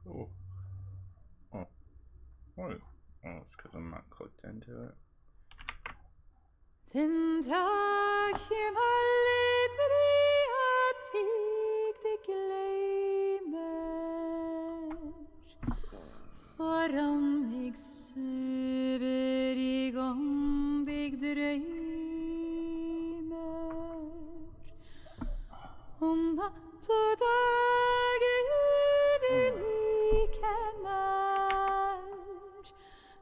Oh, oh, oh, it's because I'm not clicked into it. Den dag jeg aldrig det glemmer, foran mig søver jeg om dig drømmer, om natt og dag like nær,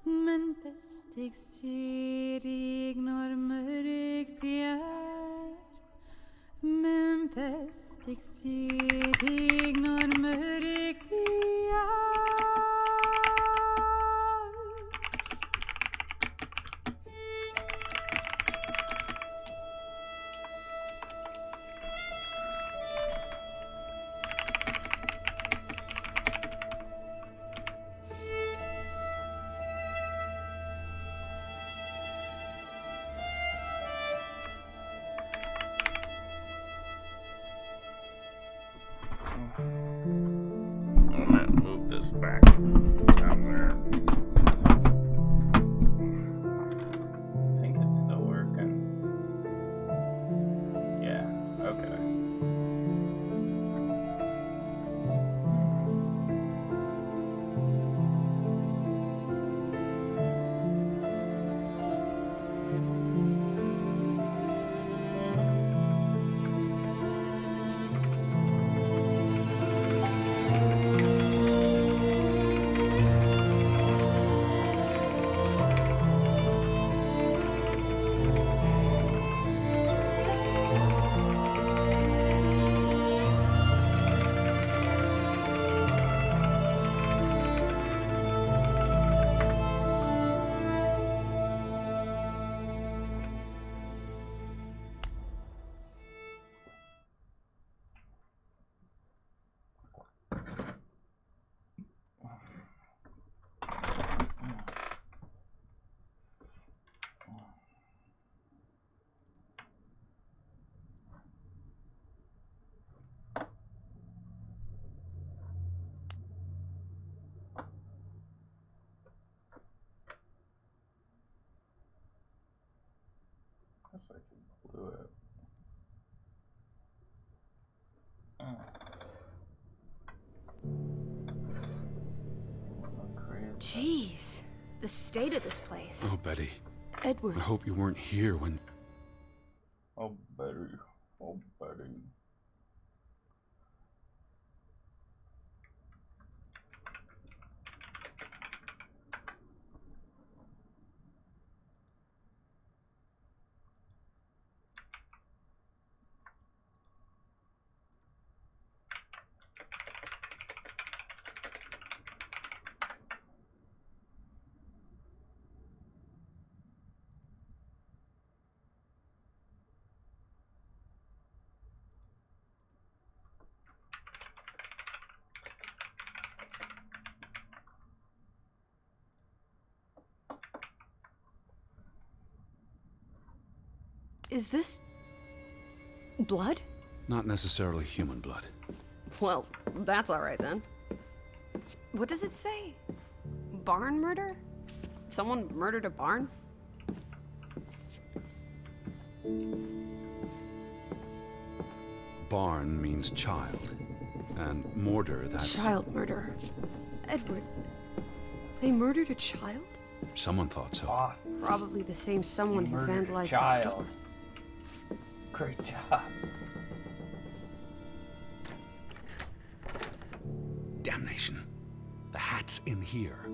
men best jeg ser dig når mørkt det er, men best jeg ser dig når mørkt det er. I'm gonna move this back down there. I think it's still working. Yeah, okay. Guess I can glue it. Jeez, the state of this place. Oh, Betty. Edward. I hope you weren't here when... Oh, Betty. Oh, Betty. Is this... blood? Not necessarily human blood. Well, that's alright then. What does it say? Barn murder? Someone murdered a barn? Barn means child. And mortar, that's... Child murder. Edward, they murdered a child? Someone thought so. Boss. Probably the same someone who Murdered a vandalized the child. store. Great job. Damnation. The hat's in here.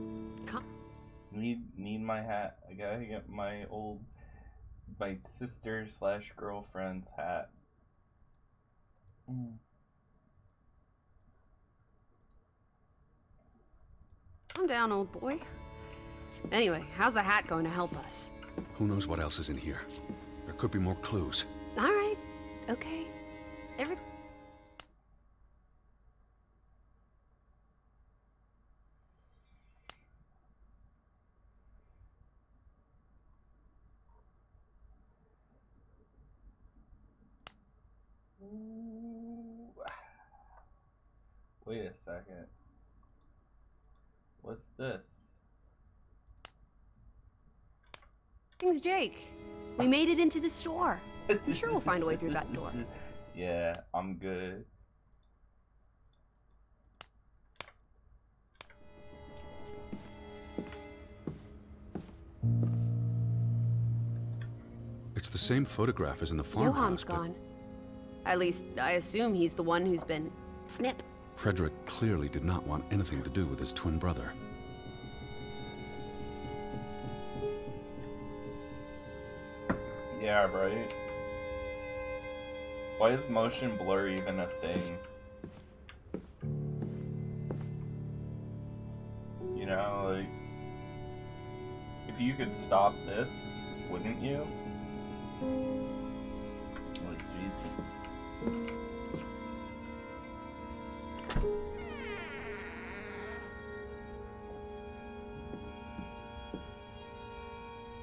Come. Need my hat. I gotta get my sister/girlfriend's hat. Calm down, old boy. Anyway, how's a hat going to help us? Who knows what else is in here? There could be more clues. All right. Okay. Wait a second. What's this? Things Jake. We made it into the store. I'm sure we'll find a way through that door. Yeah, I'm good. It's the same photograph as in the farmhouse. Johan's gone. At least, I assume he's the one who's been... snip. Frederick clearly did not want anything to do with his twin brother. Yeah, right. Why is motion blur even a thing? You know, like, if you could stop this, wouldn't you? Like, Jesus.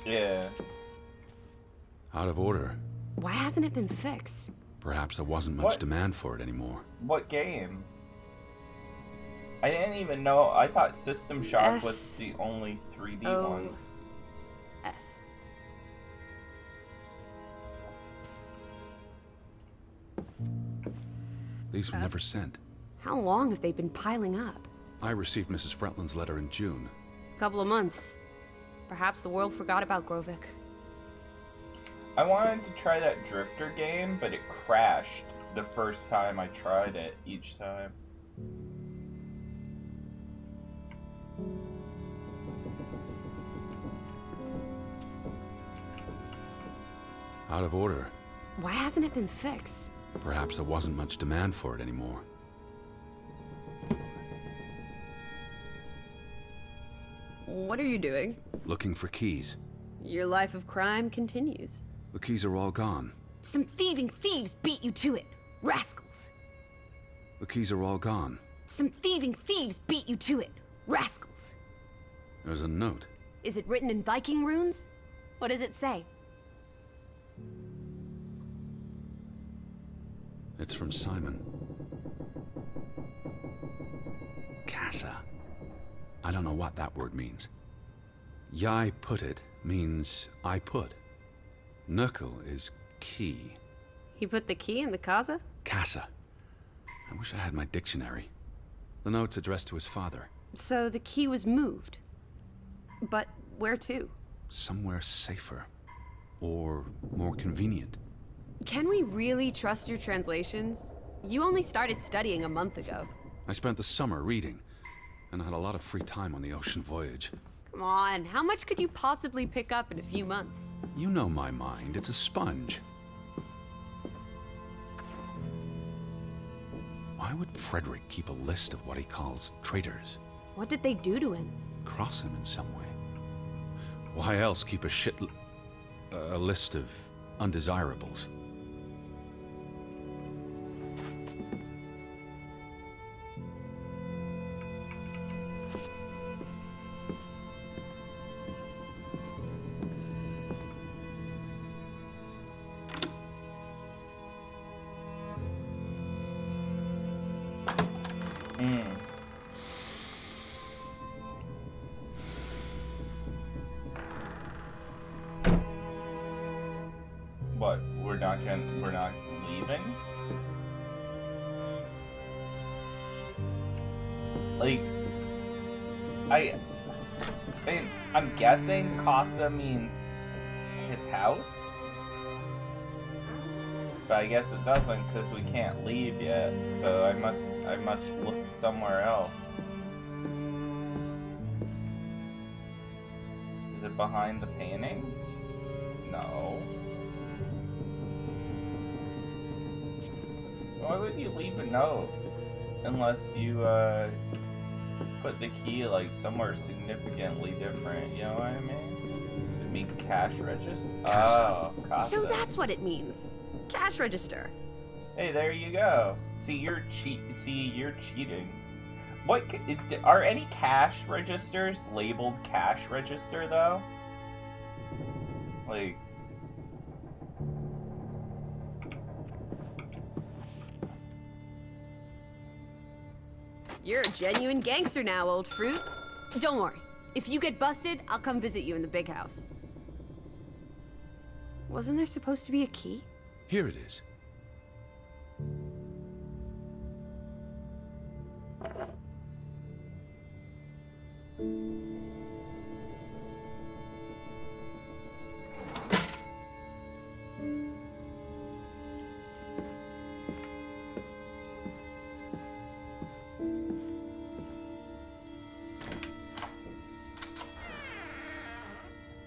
Yeah. Out of order. Why hasn't it been fixed? Perhaps there wasn't much What? demand for it anymore. What game? I didn't even know. I thought System Shock was the only 3D one. S. These were never sent. How long have they been piling up? I received Mrs. Fretland's letter in June. A couple of months. Perhaps the world forgot about Grovik. I wanted to try that Drifter game, but it crashed the first time I tried it, each time. Out of order. Why hasn't it been fixed? Perhaps there wasn't much demand for it anymore. What are you doing? Looking for keys. Your life of crime continues. The keys are all gone. Some thieving thieves beat you to it. Rascals. The keys are all gone. Some thieving thieves beat you to it. Rascals. There's a note. Is it written in Viking runes? What does it say? It's from Simon. Casa. I don't know what that word means. Yai put it means I put. Nurkel is key. He put the key in the casa? Casa. I wish I had my dictionary. The note's addressed to his father. So the key was moved. But where to? Somewhere safer. Or more convenient. Can we really trust your translations? You only started studying a month ago. I spent the summer reading, and I had a lot of free time on the ocean voyage. Come on, how much could you possibly pick up in a few months? You know my mind, it's a sponge. Why would Frederick keep a list of what he calls traitors? What did they do to him? Cross him in some way. Why else keep a list of undesirables? What? We're not leaving? Like, I'm guessing Casa means his house? But I guess it doesn't because we can't leave yet, so I must look somewhere else. Is it behind the painting? No. Why would you leave a note? Unless you, put the key, like, somewhere significantly different, you know what I mean? It mean cash register? Oh, Casa. So that's what it means. Cash register. Hey, there you go. See, you're cheating. What, are any cash registers labeled cash register, though? Like... You're a genuine gangster now, old fruit. Don't worry. If you get busted, I'll come visit you in the big house. Wasn't there supposed to be a key? Here it is.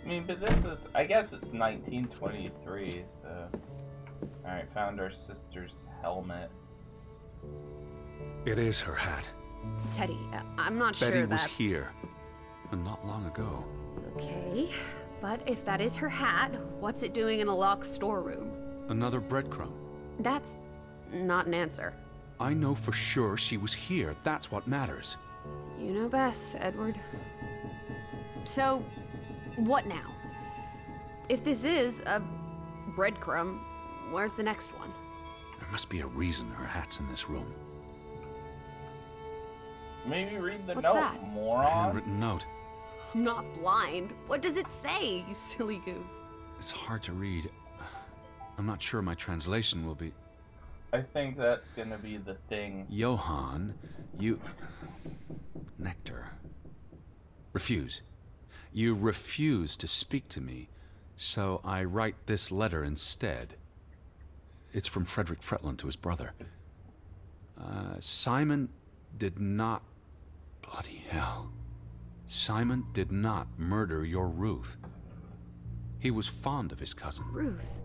I mean, but this is, I guess it's 1923, so... Alright, found our sister's helmet. It is her hat. Teddy, I'm not sure Betty that's... was here, and not long ago. Okay, but if that is her hat, what's it doing in a locked storeroom? Another breadcrumb. That's not an answer. I know for sure she was here. That's what matters. You know best, Edward. So, what now? If this is a breadcrumb, where's the next one? There must be a reason her hat's in this room. Maybe read the What's note, that? A moron. handwritten note. I'm not blind. What does it say, you silly goose? It's hard to read. I'm not sure my translation will be... I think that's gonna be the thing. Johann, you... Nectar. Refuse. You refuse to speak to me, so I write this letter instead. It's from Frederick Fretland to his brother. Simon did not... Bloody hell. Simon did not murder your Ruth. He was fond of his cousin. Ruth.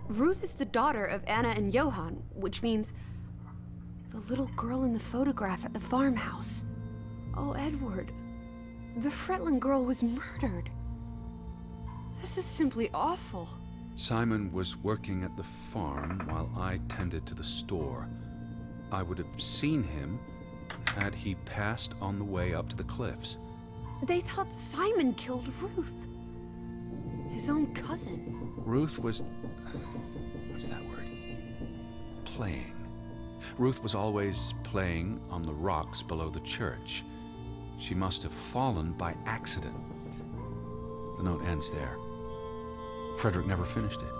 Ruth is the daughter of Anna and Johann, which means the little girl in the photograph at the farmhouse. Oh, Edward. The Fretland girl was murdered. This is simply awful. Simon was working at the farm while I tended to the store. I would have seen him had he passed on the way up to the cliffs. They thought Simon killed Ruth. His own cousin. Ruth was... What's that word? Playing. Ruth was always playing on the rocks below the church. She must have fallen by accident. The note ends there. Frederick never finished it.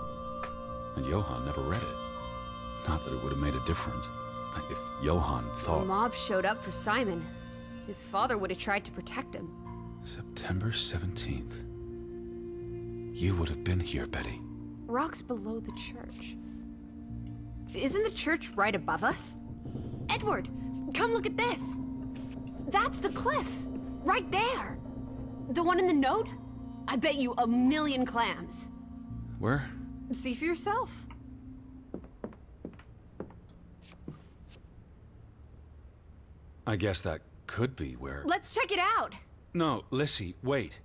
And Johann never read it. Not that it would have made a difference. If Johann The thought... mob showed up for Simon. His father would have tried to protect him. September 17th. You would have been here, Betty. Rocks below the church. Isn't the church right above us? Edward, come look at this. That's the cliff. Right there. The one in the note? I bet you 1,000,000 clams. Where? See for yourself. I guess that could be where... Let's check it out. No, Lissy, wait.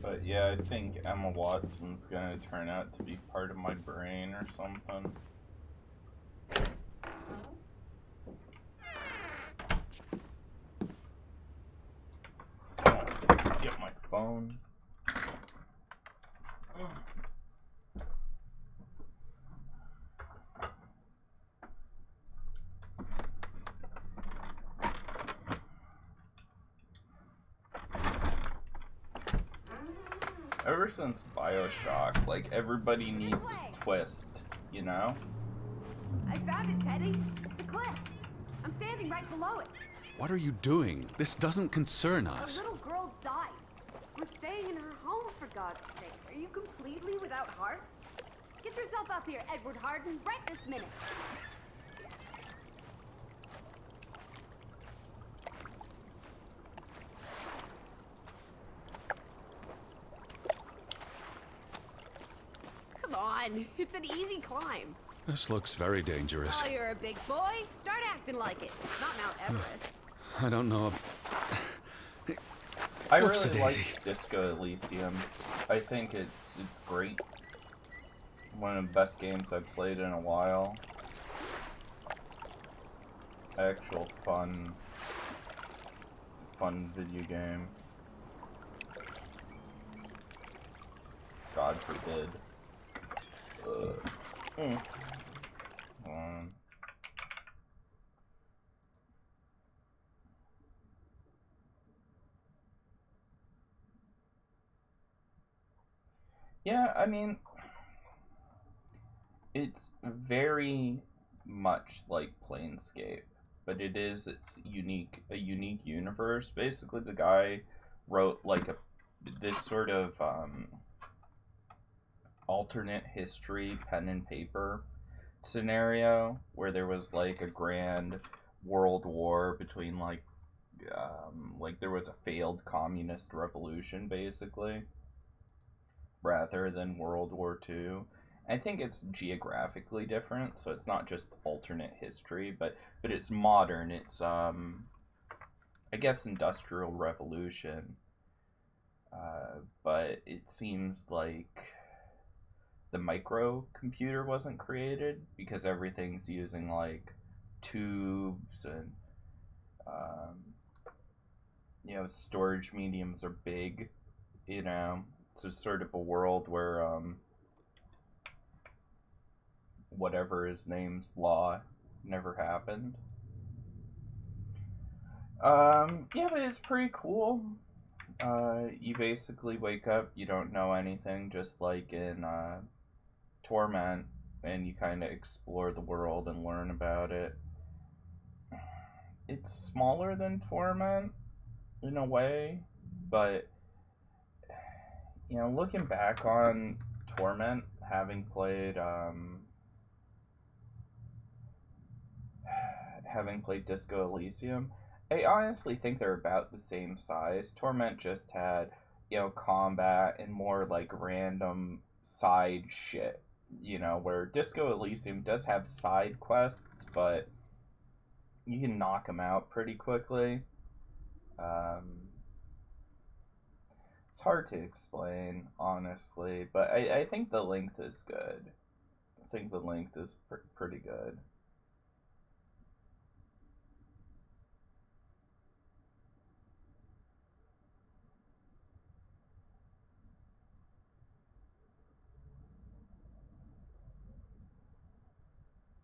But yeah, I think Emma Watson's gonna turn out to be part of my brain or something. Get my phone. Ever since BioShock, like, everybody needs a twist, you know? I found it, Teddy. It's the cliff. I'm standing right below it. What are you doing? This doesn't concern A us. little girl died. We're staying in her home, for God's sake. Are you completely without heart? Get yourself up here, Edward Harden, right this minute. Come on, it's an easy climb. This looks very dangerous. Oh, you're a big boy. Start acting like it. Not Mount Everest. I don't know. I really Whoopsie-daisy. like Disco Elysium. I think it's great. One of the best games I've played in a while. Actual fun video game. God forbid. Yeah, I mean, it's very much like Planescape, but it's a unique universe. Basically, the guy wrote like this sort of alternate history pen and paper scenario where there was like a grand world war between like there was a failed communist revolution basically rather than World War II. I think it's geographically different, so it's not just alternate history, but it's modern. It's I guess industrial revolution, but it seems like the microcomputer wasn't created because everything's using like tubes and um, storage mediums are big. So it's sort of a world where whatever his name's law never happened. Yeah, but it's pretty cool. You basically wake up, you don't know anything, just like in Torment, and you kind of explore the world and learn about it. It's smaller than Torment in a way, but looking back on Torment, having played Disco Elysium, I honestly think they're about the same size. Torment just had, combat and more like random side shit, where Disco Elysium does have side quests, but you can knock them out pretty quickly. It's hard to explain, honestly, but I think the length is good. I think the length is pretty good.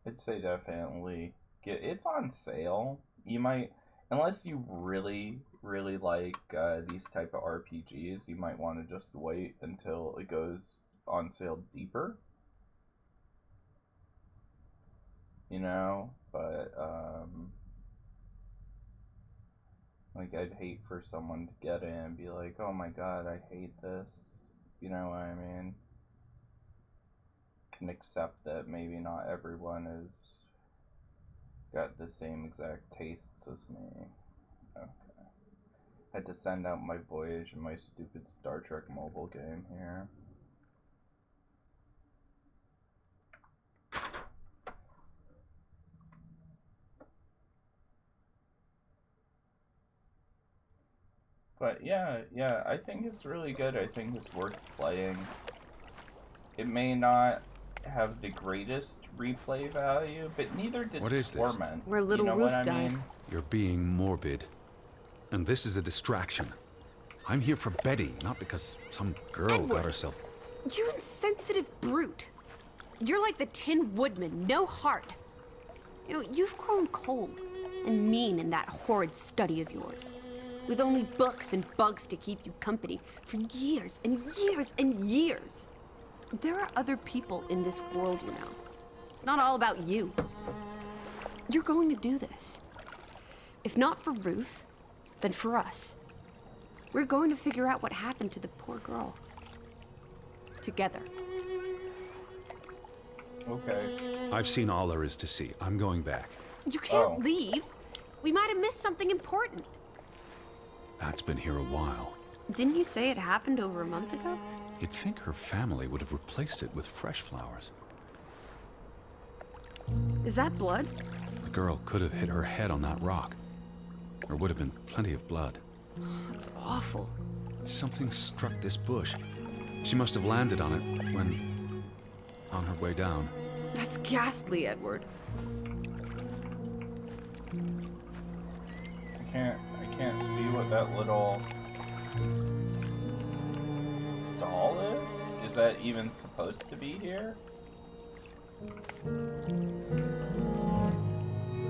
I'd say definitely it's on sale. You might, unless you really really like these type of RPGs, you might want to just wait until it goes on sale deeper. But like I'd hate for someone to get it and be like, "Oh my god, I hate this." You know what I mean? Can accept that maybe not everyone is got the same exact tastes as me. Okay. Had to send out my Voyage and my stupid Star Trek mobile game here. But yeah, I think it's really good. I think it's worth playing. It may not have the greatest replay value, but neither did What is Torment. Where little Ruth died. You're being morbid. And this is a distraction. I'm here for Betty, not because some girl Edward, got herself... You insensitive brute. You're like the Tin Woodman, no heart. You've grown cold and mean in that horrid study of yours. With only books and bugs to keep you company for years and years and years. There are other people in this world, It's not all about you. You're going to do this. If not for Ruth, then for us. We're going to figure out what happened to the poor girl. Together. Okay. I've seen all there is to see. I'm going back. You can't leave. We might have missed something important. Pat's been here a while. Didn't you say it happened over a month ago? You'd think her family would have replaced it with fresh flowers. Is that blood? The girl could have hit her head on that rock. There would have been plenty of blood. That's awful. Something struck this bush. She must have landed on it when... on her way down. That's ghastly, Edward. I can't see what that little doll is. Is that even supposed to be here?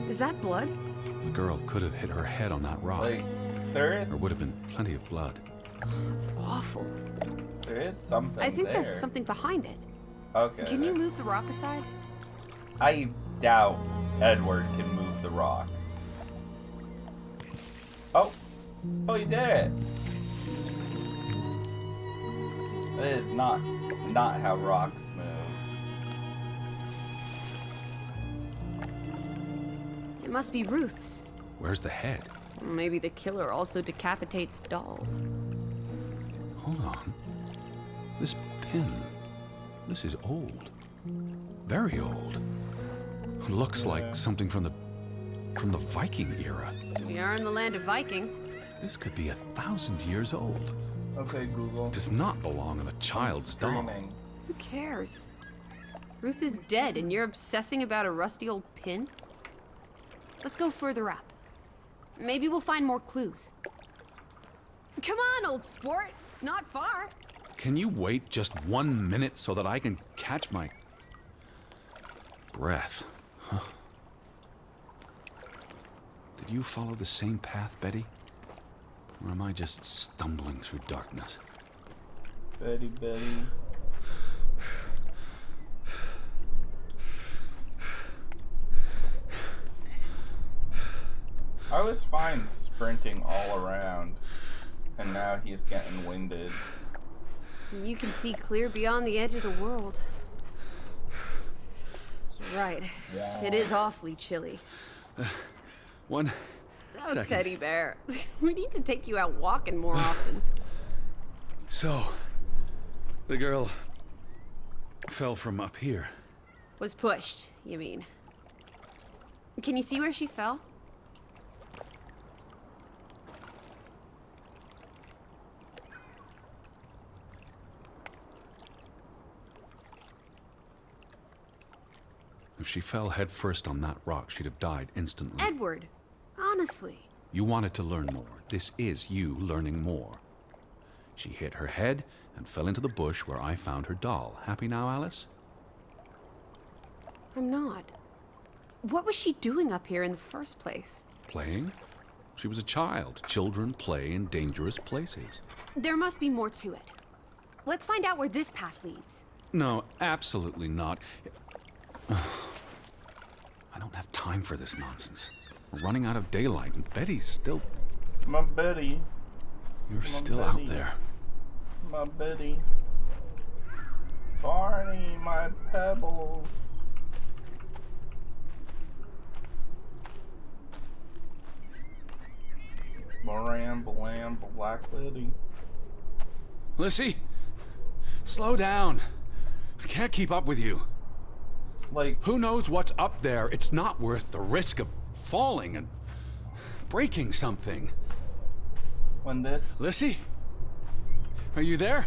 Is that blood? The girl could have hit her head on that rock. Like, there is. There would have been plenty of blood. That's awful. There is something. I think there. there's something behind it. Okay. Can you move the rock aside? I doubt Edward can move the rock. Oh. Oh, he did it. That is not how rocks move. It must be Ruth's. Where's the head? Maybe the killer also decapitates dolls. Hold on. This pin. This is old. Very old. Looks like something from the Viking era. We are in the land of Vikings. This could be 1,000 years old. Okay, Google. It does not belong on a child's doll. Screaming. Who cares? Ruth is dead and you're obsessing about a rusty old pin? Let's go further up. Maybe we'll find more clues. Come on, old sport. It's not far. Can you wait just 1 minute so that I can catch my breath? Huh. Did you follow the same path, Betty? Or am I just stumbling through darkness? Betty. I was fine sprinting all around, and now he's getting winded. You can see clear beyond the edge of the world. You're right. Yeah. It is awfully chilly. One Oh, second. teddy bear. We need to take you out walking more often. So, the girl fell from up here. Was pushed, you mean? Can you see where she fell? If she fell headfirst on that rock, she'd have died instantly. Edward, honestly. You wanted to learn more. This is you learning more. She hit her head and fell into the bush where I found her doll. Happy now, Alice? I'm not. What was she doing up here in the first place? Playing? She was a child. Children play in dangerous places. There must be more to it. Let's find out where this path leads. No, absolutely not. I don't have time for this nonsense. We're running out of daylight, and Betty's still... My Betty. You're Come on, still Betty. out there. My Betty. Barney, my pebbles. Baram, Black Betty. Lissy, slow down. I can't keep up with you. Like, Who knows what's up there? It's not worth the risk of falling and breaking something. when this... Lissy? Are you there?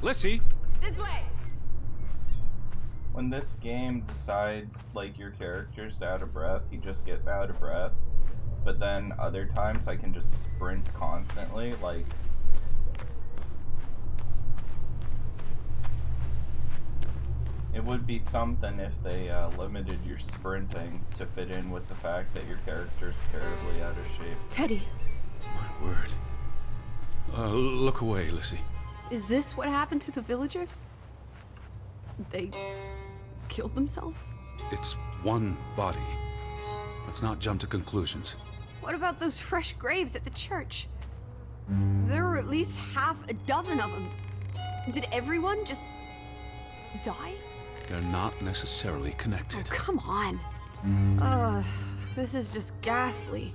Lissy? This way! When this game decides, like, your character's out of breath, he just gets out of breath. But then other times I can just sprint constantly, like... It would be something if they limited your sprinting to fit in with the fact that your character's terribly out of shape. Teddy, My word. Look away, Lissy. is this what happened to the villagers? They killed themselves? It's one body. Let's not jump to conclusions. What about those fresh graves at the church? There were at least half a dozen of them. Did everyone just die? They're not necessarily Oh, connected. come on. This is just ghastly.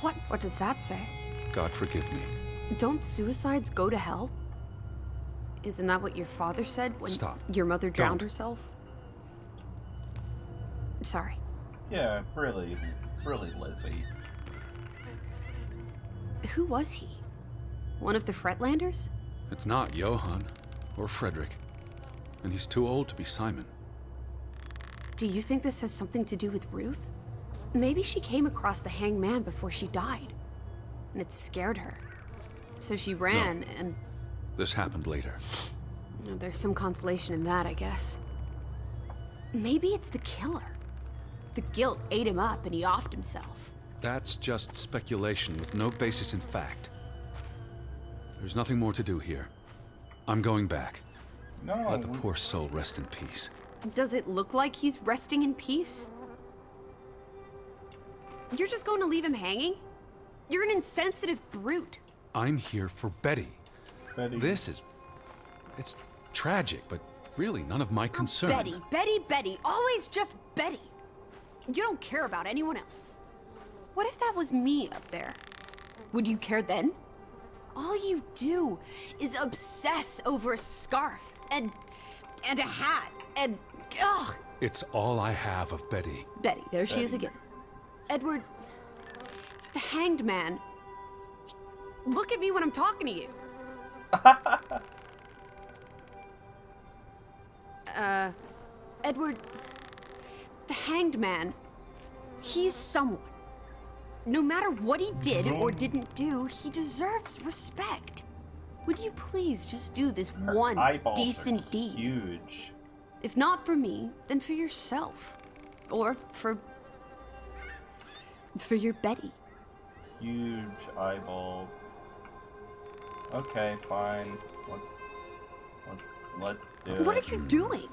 What does that say? God forgive me. Don't suicides go to hell? Isn't that what your father said when Stop. your mother drowned Don't. herself? Sorry. Yeah, really, Lizzie. Who was he? One of the Fretlanders? It's not Johann or Frederick. And he's too old to be Simon. Do you think this has something to do with Ruth? Maybe she came across the hanged man before she died, and it scared her. So she ran, and This happened later. there's some consolation in that, I guess. Maybe it's the killer. The guilt ate him up and he offed himself. That's just speculation with no basis in fact. There's nothing more to do here. I'm going back. No. Let the poor soul rest in peace. Does it look like he's resting in peace? You're just going to leave him hanging? You're an insensitive brute. I'm here for Betty. Betty. It's tragic, but really none of my concern. Betty, always just Betty. You don't care about anyone else. What if that was me up there? Would you care then? All you do is obsess over a scarf and a hat and ugh. It's all I have of Betty. Betty, there she is again. Edward, the hanged man. Look at me when I'm talking to you. Edward, the hanged man, he's someone. No matter what he did or didn't do, he deserves respect. Would you please just do this one decent deed? Huge. If not for me, then for yourself. Or for your Betty. Huge eyeballs. Okay, fine. Let's do it. What are you doing?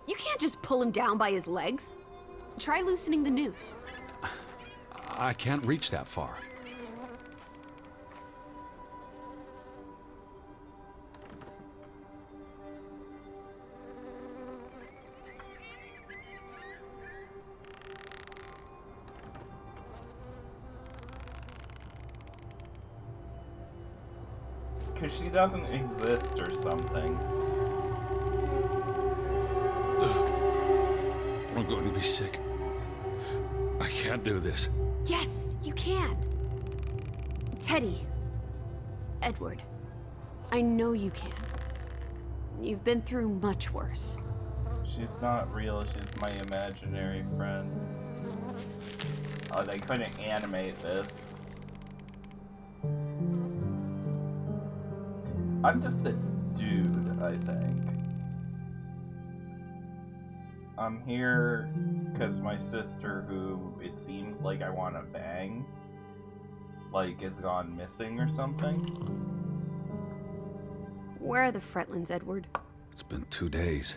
You can't just pull him down by his legs. Try loosening the noose. I can't reach that far. Because she doesn't exist or something. I'm going to be sick. I can't do this. Yes, you can. Teddy. Edward. I know you can. You've been through much worse. She's not real, she's my imaginary friend. Oh, they couldn't animate this. I'm just a dude, I think. I'm here because my sister, who it seems like I want to bang, like, is gone missing or something. Where are the Fretlands, Edward? It's been 2 days.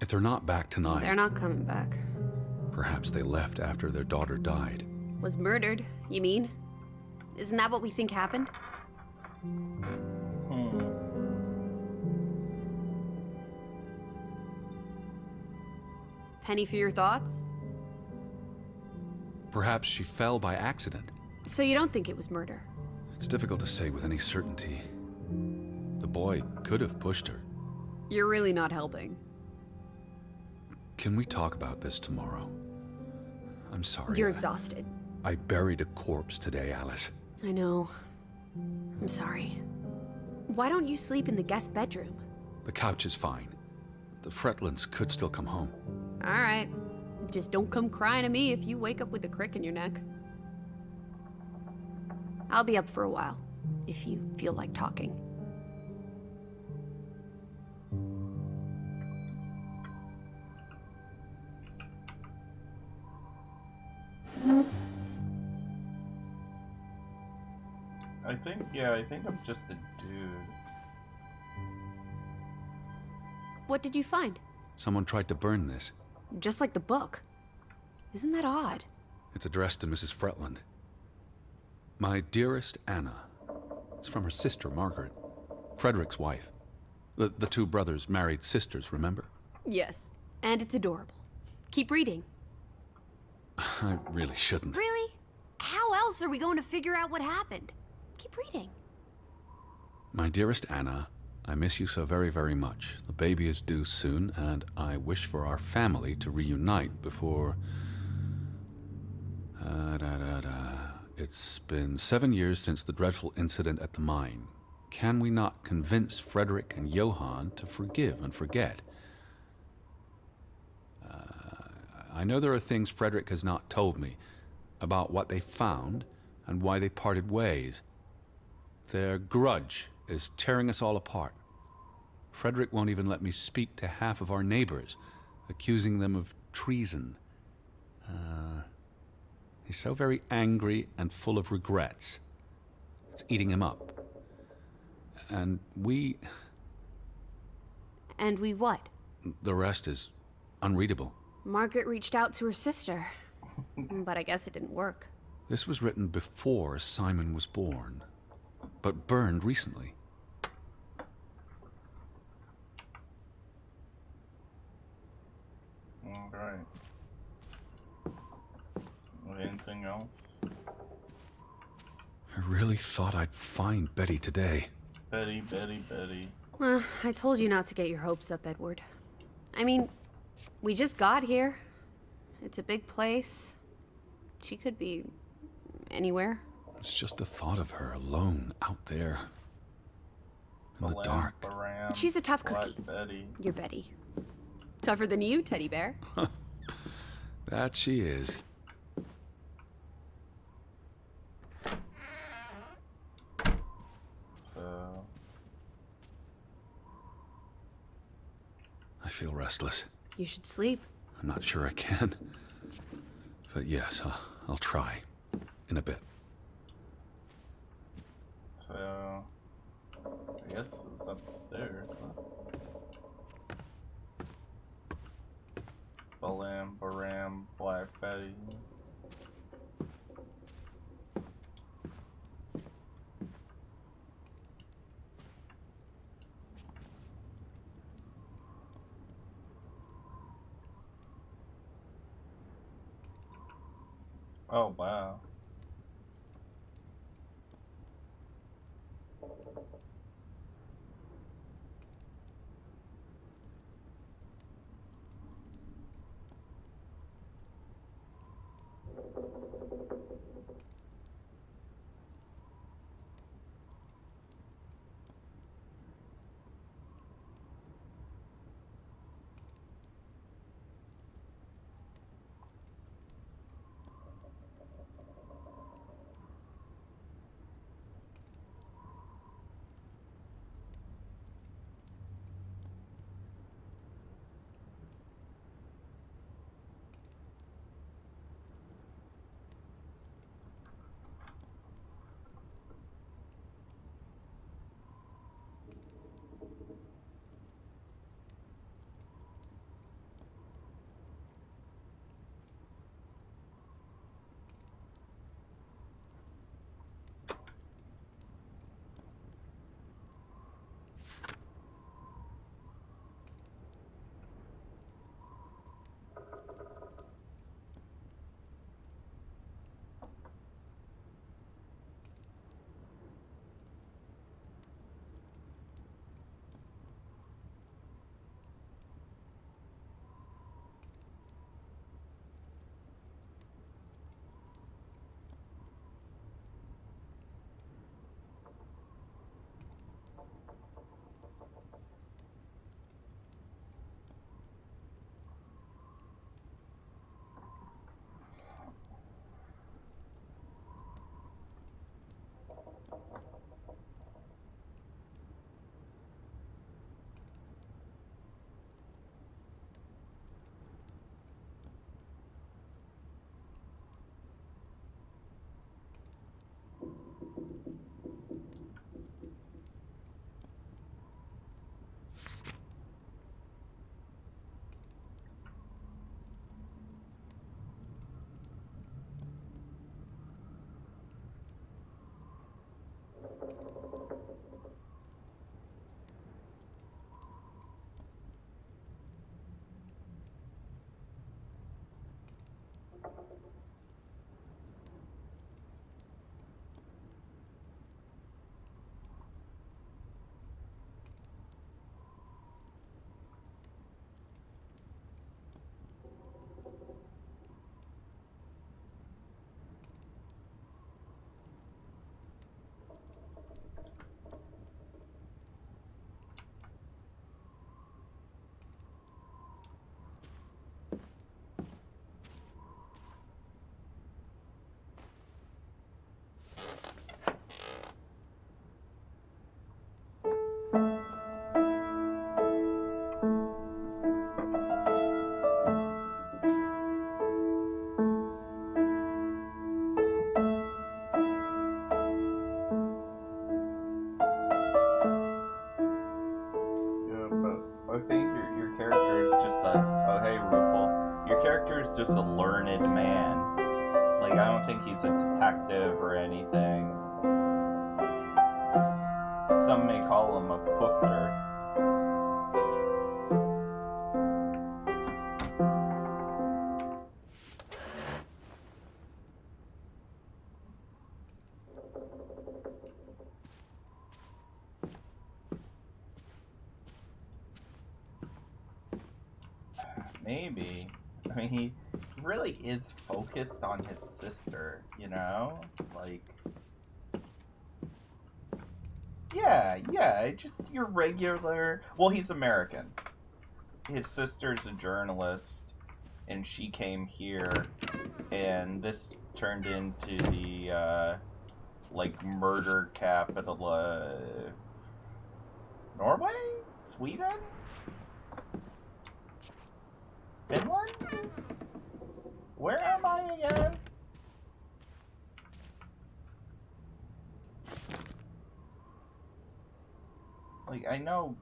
If they're not back tonight, They're not coming back. perhaps they left after their daughter died. Was murdered, you mean? Isn't that what we think happened? Penny for your thoughts? Perhaps she fell by accident. So you don't think it was murder? It's difficult to say with any certainty. The boy could have pushed her. You're really not helping. Can we talk about this tomorrow? I'm sorry. You're exhausted. I buried a corpse today, Alice. I know. I'm sorry. Why don't you sleep in the guest bedroom? The couch is fine. The Fretlands could still come home. All right. Just don't come crying to me if you wake up with a crick in your neck. I'll be up for a while, if you feel like talking. I think I'm just a dude. What did you find? Someone tried to burn this. Just like the book. Isn't that odd? It's addressed to Mrs. Fretland. My dearest Anna. It's from her sister, Margaret. Frederick's wife. The two brothers married sisters, remember? Yes, and it's adorable. Keep reading. I really shouldn't. Really? How else are we going to figure out what happened? Keep reading. My dearest Anna, I miss you so very, very much. The baby is due soon, and I wish for our family to reunite before... It's been 7 years since the dreadful incident at the mine. Can we not convince Frederick and Johann to forgive and forget? I know there are things Frederick has not told me about what they found and why they parted ways. Their grudge is tearing us all apart. Frederick won't even let me speak to half of our neighbors, accusing them of treason. He's so very angry and full of regrets. It's eating him up. And we... And we what? The rest is unreadable. Margaret reached out to her sister, but I guess it didn't work. This was written before Simon was born, but burned recently. Alright. Anything else? I really thought I'd find Betty today. Betty. Well, I told you not to get your hopes up, Edward. I mean, we just got here. It's a big place. She could be anywhere. It's just the thought of her alone out there in the dark. She's a tough Black cookie. Betty. You're Betty. Tougher than you, teddy bear. That she is. So, I feel restless. You should sleep. I'm not sure I can. But yes, I'll try. In a bit. so I guess it's upstairs. Huh? Balam, Baram, Black Betty. Oh, wow. just a, oh hey, Rufel, your character is just a learned man. Like, I don't think he's a detective or anything. Some may call him a poofter. Maybe. I mean, he really is focused on his sister, you know? Like, yeah, just your regular... Well, he's American. His sister's a journalist, and she came here, and this turned into the, like, murder capital of Norway? Sweden? Finland? Where am I again? Like, I know...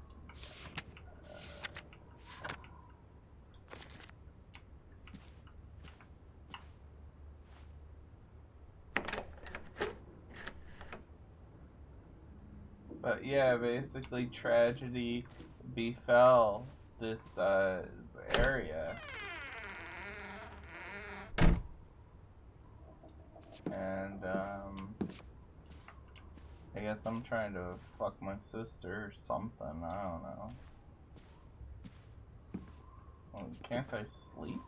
But yeah, basically tragedy befell this area. And I guess I'm trying to fuck my sister or something, I don't know. Well, can't I sleep?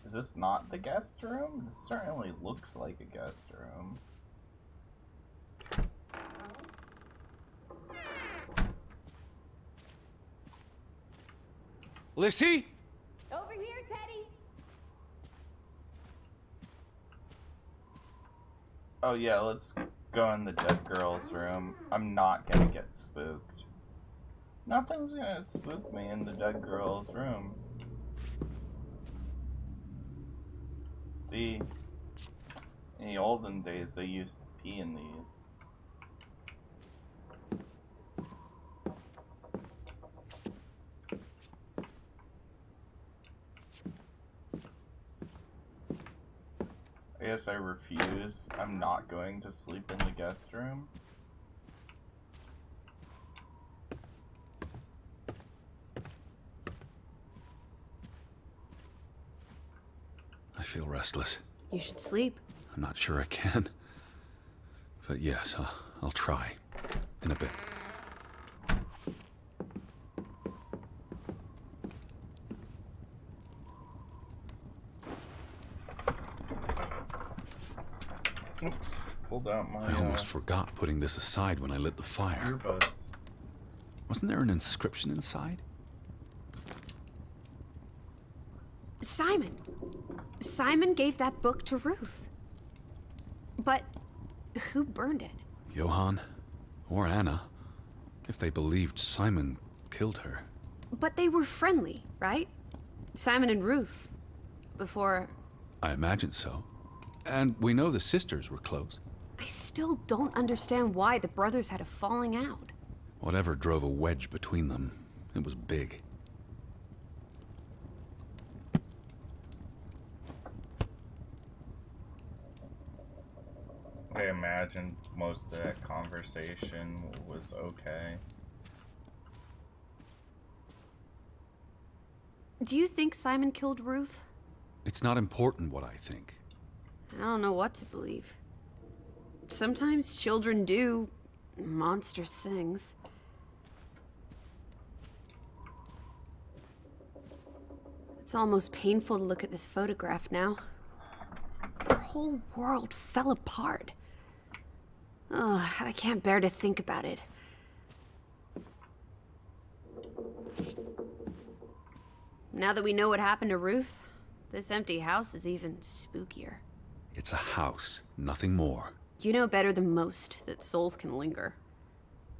Is this not the guest room? This certainly looks like a guest room. Lissy? Over here, Teddy. Oh yeah, let's go in the dead girl's room. I'm not gonna get spooked. Nothing's gonna spook me in the dead girl's room. See, in the olden days they used to pee in these. I guess I refuse. I'm not going to sleep in the guest room. I feel restless. You should sleep. I'm not sure I can. But yes, I'll try. In a bit. Oops, pulled out my I almost forgot putting this aside when I lit the fire. earbuds. Wasn't there an inscription inside? Simon. Simon gave that book to Ruth. But who burned it? Johann? Or Anna? If they believed Simon killed her. But they were friendly, right? Simon and Ruth. Before... I imagine so. And we know the sisters were close. I still don't understand why the brothers had a falling out. Whatever drove a wedge between them, it was big. I imagine most of that conversation was okay. Do you think Simon killed Ruth? It's not important what I think. I don't know what to believe. Sometimes children do monstrous things. It's almost painful to look at this photograph now. Her whole world fell apart. Ugh, I can't bear to think about it. Now that we know what happened to Ruth, this empty house is even spookier. It's a house, nothing more. You know better than most that souls can linger.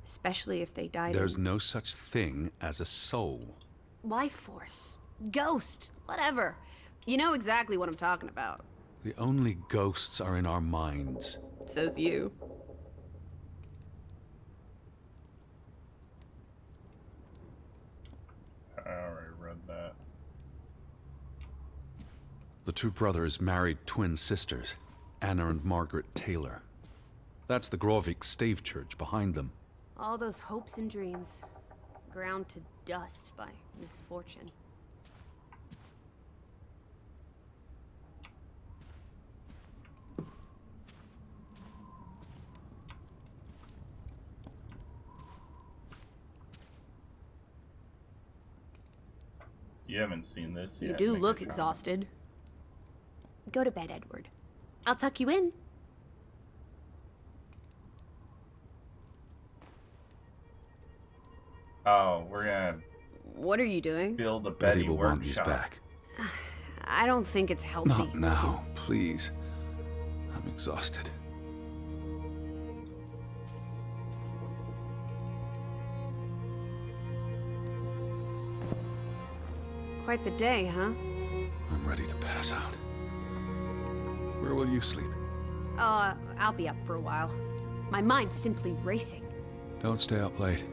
Especially if they died There's no such thing as a soul. life force, ghost, whatever. You know exactly what I'm talking about. The only ghosts are in our minds. Says you. I already read The two brothers married twin sisters, Anna and Margaret Taylor. That's the Grovik Stave Church behind them. All those hopes and dreams, ground to dust by misfortune. You haven't seen this You yet. do look exhausted. Go to bed, Edward. I'll tuck you in. Oh, we're gonna What are you doing? build a Betty Betty will want these workshop. back. I don't think it's healthy. Not now, please. I'm exhausted. Quite the day, huh? I'm ready to pass out. Where will you sleep? I'll be up for a while. My mind's simply racing. Don't stay up late.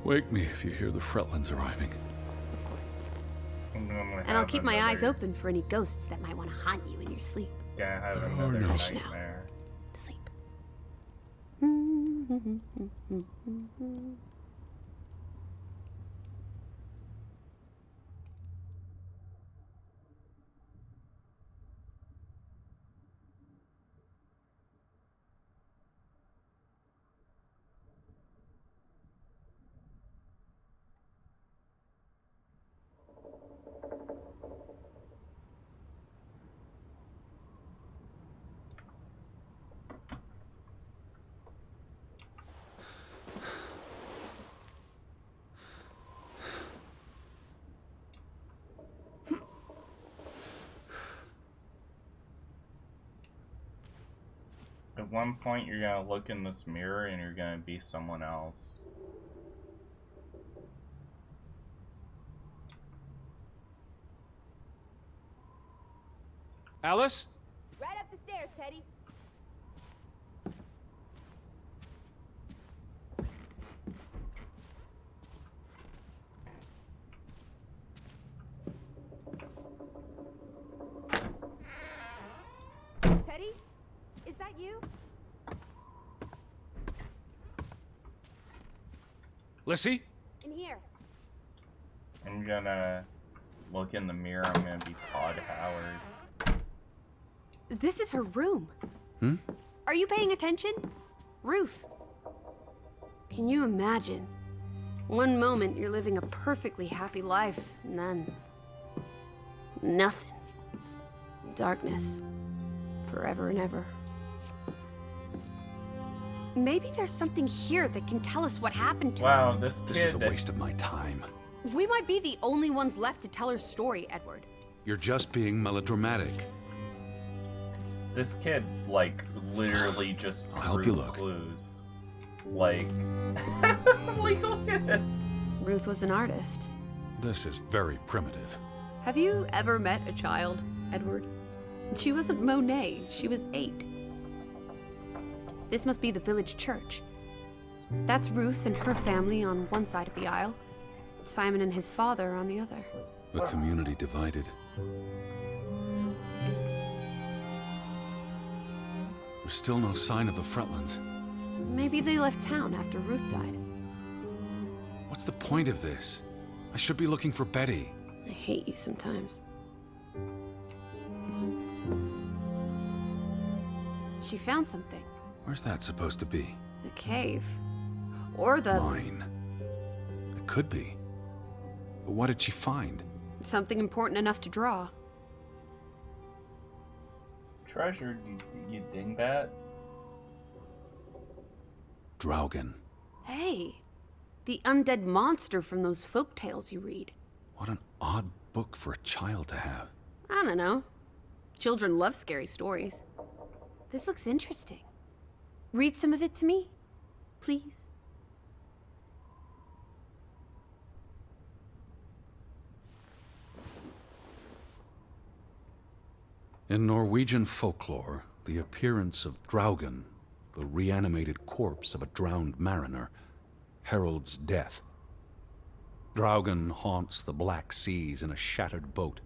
Wake me if you hear the Fretlands arriving. Of course. And And I'll keep my eyes open for any ghosts that might want to haunt you in your sleep. Gonna have Oh, another no. nightmare. Sleep. At one point, you're gonna look in this mirror and you're gonna be someone else. Alice? Right up the stairs, Teddy. Teddy? Is that you? Lissy? In here. I'm gonna look in the mirror. I'm gonna be Todd Howard. This is her room. Hmm? Are you paying attention? Ruth. Can you imagine? One moment you're living a perfectly happy life, and then nothing. Darkness. Forever and ever. Maybe there's something here that can tell us what happened to her. Wow, this This is a kid. waste of my time. We might be the only ones left to tell her story, Edward. You're just being melodramatic. This kid, like, literally just I'll help drew you look. clues. Like, like, look at this. Ruth was an artist. This is very primitive. Have you ever met a child, Edward? She wasn't Monet, she was 8. This must be the village church. That's Ruth and her family on one side of the aisle, Simon and his father on the other. A community divided. There's still no sign of the Fretlands. Maybe they left town after Ruth died. What's the point of this? I should be looking for Betty. I hate you sometimes. She found something. Where's that supposed to be? A cave. Or the... Mine. It could be. But what did she find? something important enough to draw. Treasure, you dingbats. Draugen. Hey, the undead monster from those folk tales you read. What an odd book for a child to have. I don't know. Children love scary stories. This looks interesting. Read some of it to me, please. In Norwegian folklore, the appearance of Draugen, the reanimated corpse of a drowned mariner, heralds death. Draugen haunts the Black Seas in a shattered boat.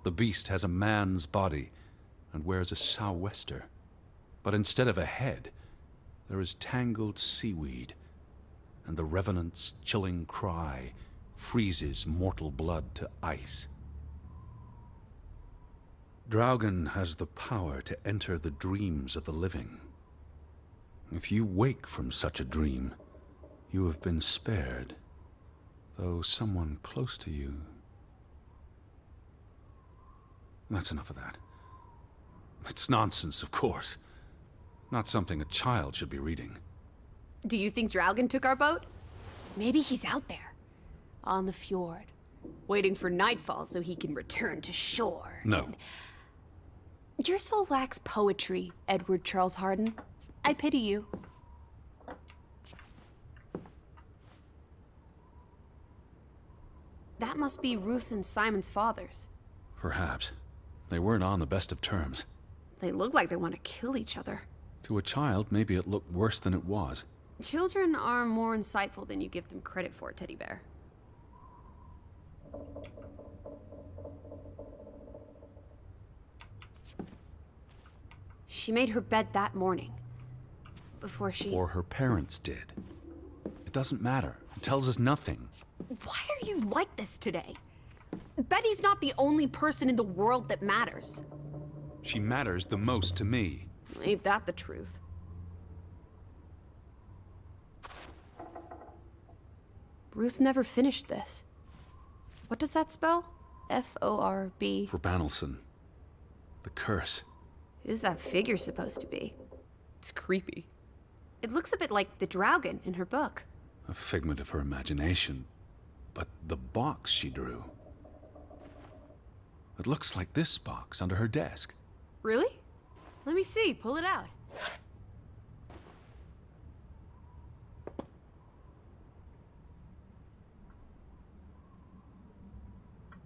The beast has a man's body and wears a sou'wester. But instead of a head, there is tangled seaweed, and the revenant's chilling cry freezes mortal blood to ice. Draugen has the power to enter the dreams of the living. If you wake from such a dream, you have been spared, though someone close to you... That's enough of that. It's nonsense, of course. Not something a child should be reading. Do you think Draugen took our boat? Maybe he's out there, on the fjord, waiting for nightfall so he can return to shore. No. Your soul lacks poetry, Edward Charles Harden. I pity you. That must be Ruth and Simon's fathers. Perhaps. They weren't on the best of terms. They look like they want to kill each other. To a child, maybe it looked worse than it was. Children are more insightful than you give them credit for, Teddy Bear. She made her bed that morning. Before she... Or her parents did. It doesn't matter. It tells us nothing. Why are you like this today? Betty's not the only person in the world that matters. She matters the most to me. Ain't that the truth? Ruth never finished this. What does that spell? F-O-R-B. For Banelson. The curse. Who's that figure supposed to be? It's creepy. It looks a bit like the Draugen in her book. A figment of her imagination. But the box she drew... It looks like this box under her desk. Really? Let me see. Pull it out.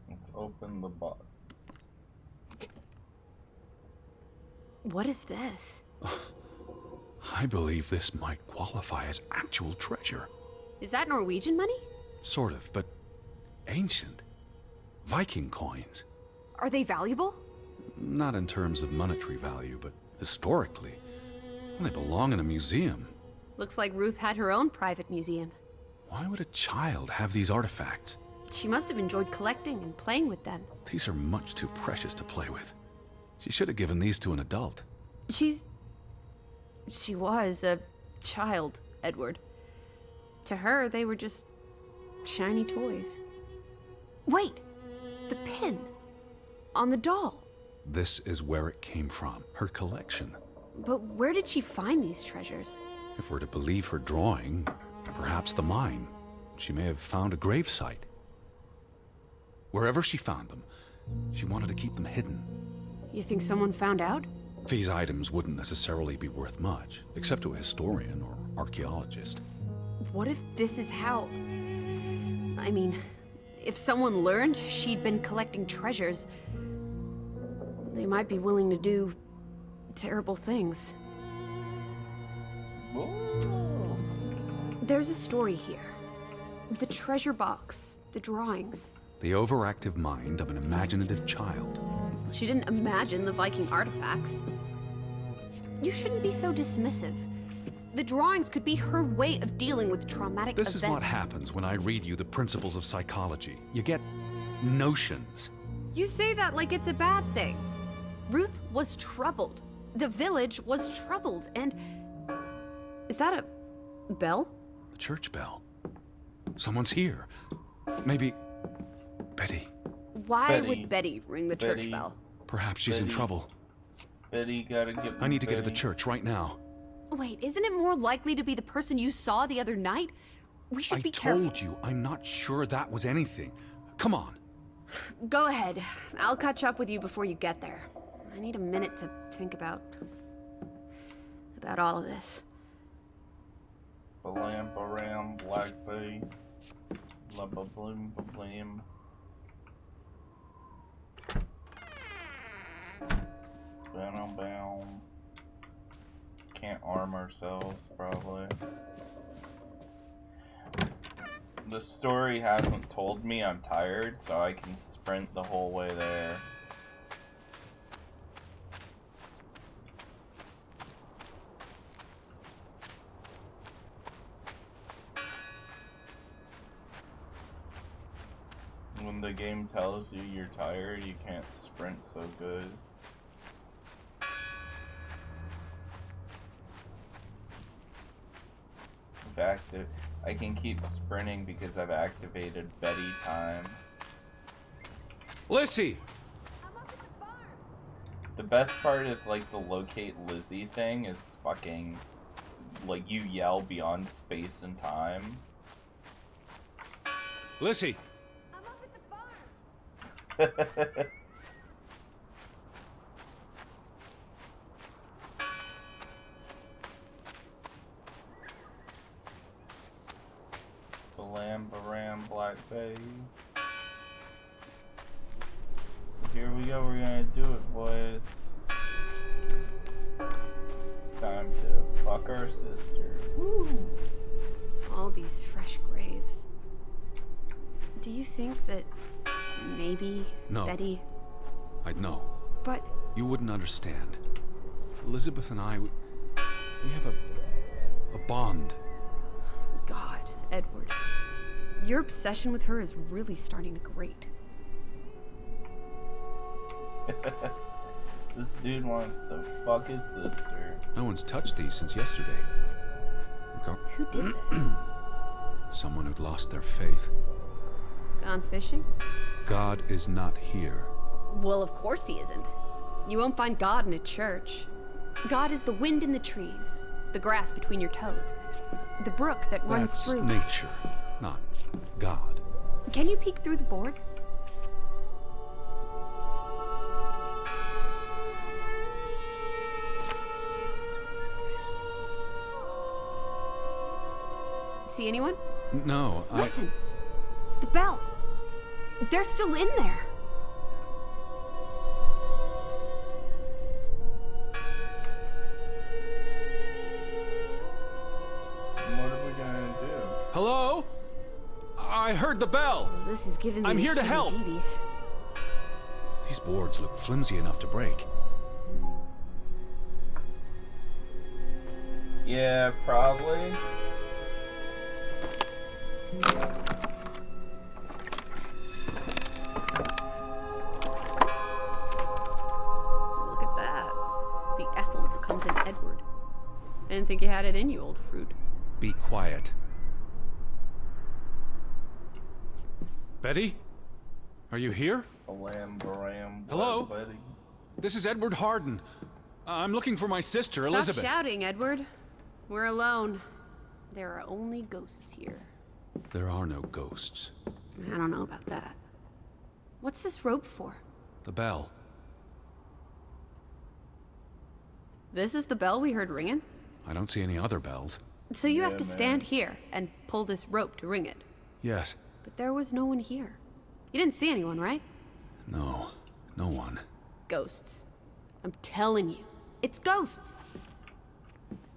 Let's open the box. What is this? I believe this might qualify as actual treasure. Is that Norwegian money? Sort of, but ancient. Viking coins. Are they valuable? Not in terms of monetary value, but historically. They belong in a museum. Looks like Ruth had her own private museum. Why would a child have these artifacts? She must have enjoyed collecting and playing with them. These are much too precious to play with. She should have given these to an adult. She was a child, Edward. To her, they were just shiny toys. Wait! The pin. On the doll. This is where it came from, her collection. But where did she find these treasures? If we're to believe her drawing, perhaps the mine. She may have found a gravesite. Wherever she found them, she wanted to keep them hidden. You think someone found out? These items wouldn't necessarily be worth much, except to a historian or archaeologist. What if this is how... I mean, if someone learned she'd been collecting treasures, they might be willing to do terrible things. Whoa. There's a story here. The treasure box, the drawings. The overactive mind of an imaginative child. She didn't imagine the Viking artifacts. You shouldn't be so dismissive. The drawings could be her way of dealing with traumatic events. This is what happens when I read you the principles of psychology. You get notions. You say that like it's a bad thing. Ruth was troubled. The village was troubled, and... Is that a bell? The church bell. Someone's here. Maybe... Betty. Why Betty. would Betty ring the church Betty. bell? Perhaps she's in Betty. trouble. Betty, gotta get. I need to get to the Betty. church right now. Wait, isn't it more likely to be the person you saw the other night? We should I be careful. told you, I'm not sure that was anything. Come on. Go ahead. I'll catch up with you before you get there. I need a minute to think about all of this. Balam, baram, black bee. Blah, blah, bloom, blah, blam. Bam, bam. Can't arm ourselves, probably. The story hasn't told me I'm tired, so I can sprint the whole way there. When the game tells you you're tired, you can't sprint so good. In fact, I can keep sprinting because I've activated Betty time. Lissy! I'm up at the farm. The best part is like the locate Lizzie thing is fucking like you yell beyond space and time. Lissy! I'm up at the farm. Balam Baram Black Betty. Here we go, we're gonna do it, boys. It's time to fuck our sister. Woo. All these fresh graves. Do you think that maybe No. Betty... I'd know. But You wouldn't understand. Elizabeth and I, we have a bond. God, Edward. Your obsession with her is really starting to grate. This dude wants to fuck his sister. No one's touched these since yesterday. Who did this? Someone who'd lost their faith. Gone fishing? God is not here. Well, of course he isn't. You won't find God in a church. God is the wind in the trees, the grass between your toes, the brook that runs That's through. nature, not God. Can you peek through the boards? See anyone? No, Listen! The bell! They're still in there! What are we gonna do? Hello? I heard the bell. Well, this is giving me I'm the here to help. heebie-jeebies. These boards look flimsy enough to break. Yeah, probably. Look at that. The Ethel becomes an Edward. I didn't think you had it in you, old fruit. Be quiet. Betty? Are you here? Balam Baram Black Hello? Betty. This is Edward Harden. I'm looking for my sister, Stop Elizabeth. shouting, Edward. We're alone. There are only ghosts here. There are no ghosts. I don't know about that. What's this rope for? The bell. This is the bell we heard ringing? I don't see any other bells. So you have Yeah, to man. stand here and pull this rope to ring it. Yes. But there was no one here. You didn't see anyone, right? No. No one. Ghosts. I'm telling you. It's ghosts!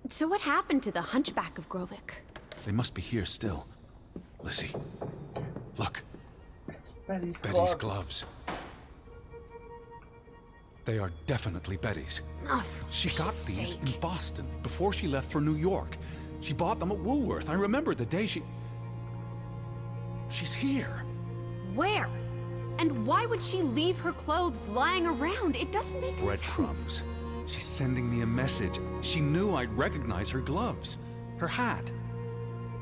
So what happened to the Hunchback of Grovik? They must be here still. Lissy. Look. It's Betty's Betty's gloves. They are definitely Betty's. Oh, for She got Pete's these sake. in Boston before she left for New York. She bought them at Woolworth. I remember the day She's here. Where? And why would she leave her clothes lying around? It doesn't make Breadcrumbs. sense. She's sending me a message. She knew I'd recognize her gloves, her hat.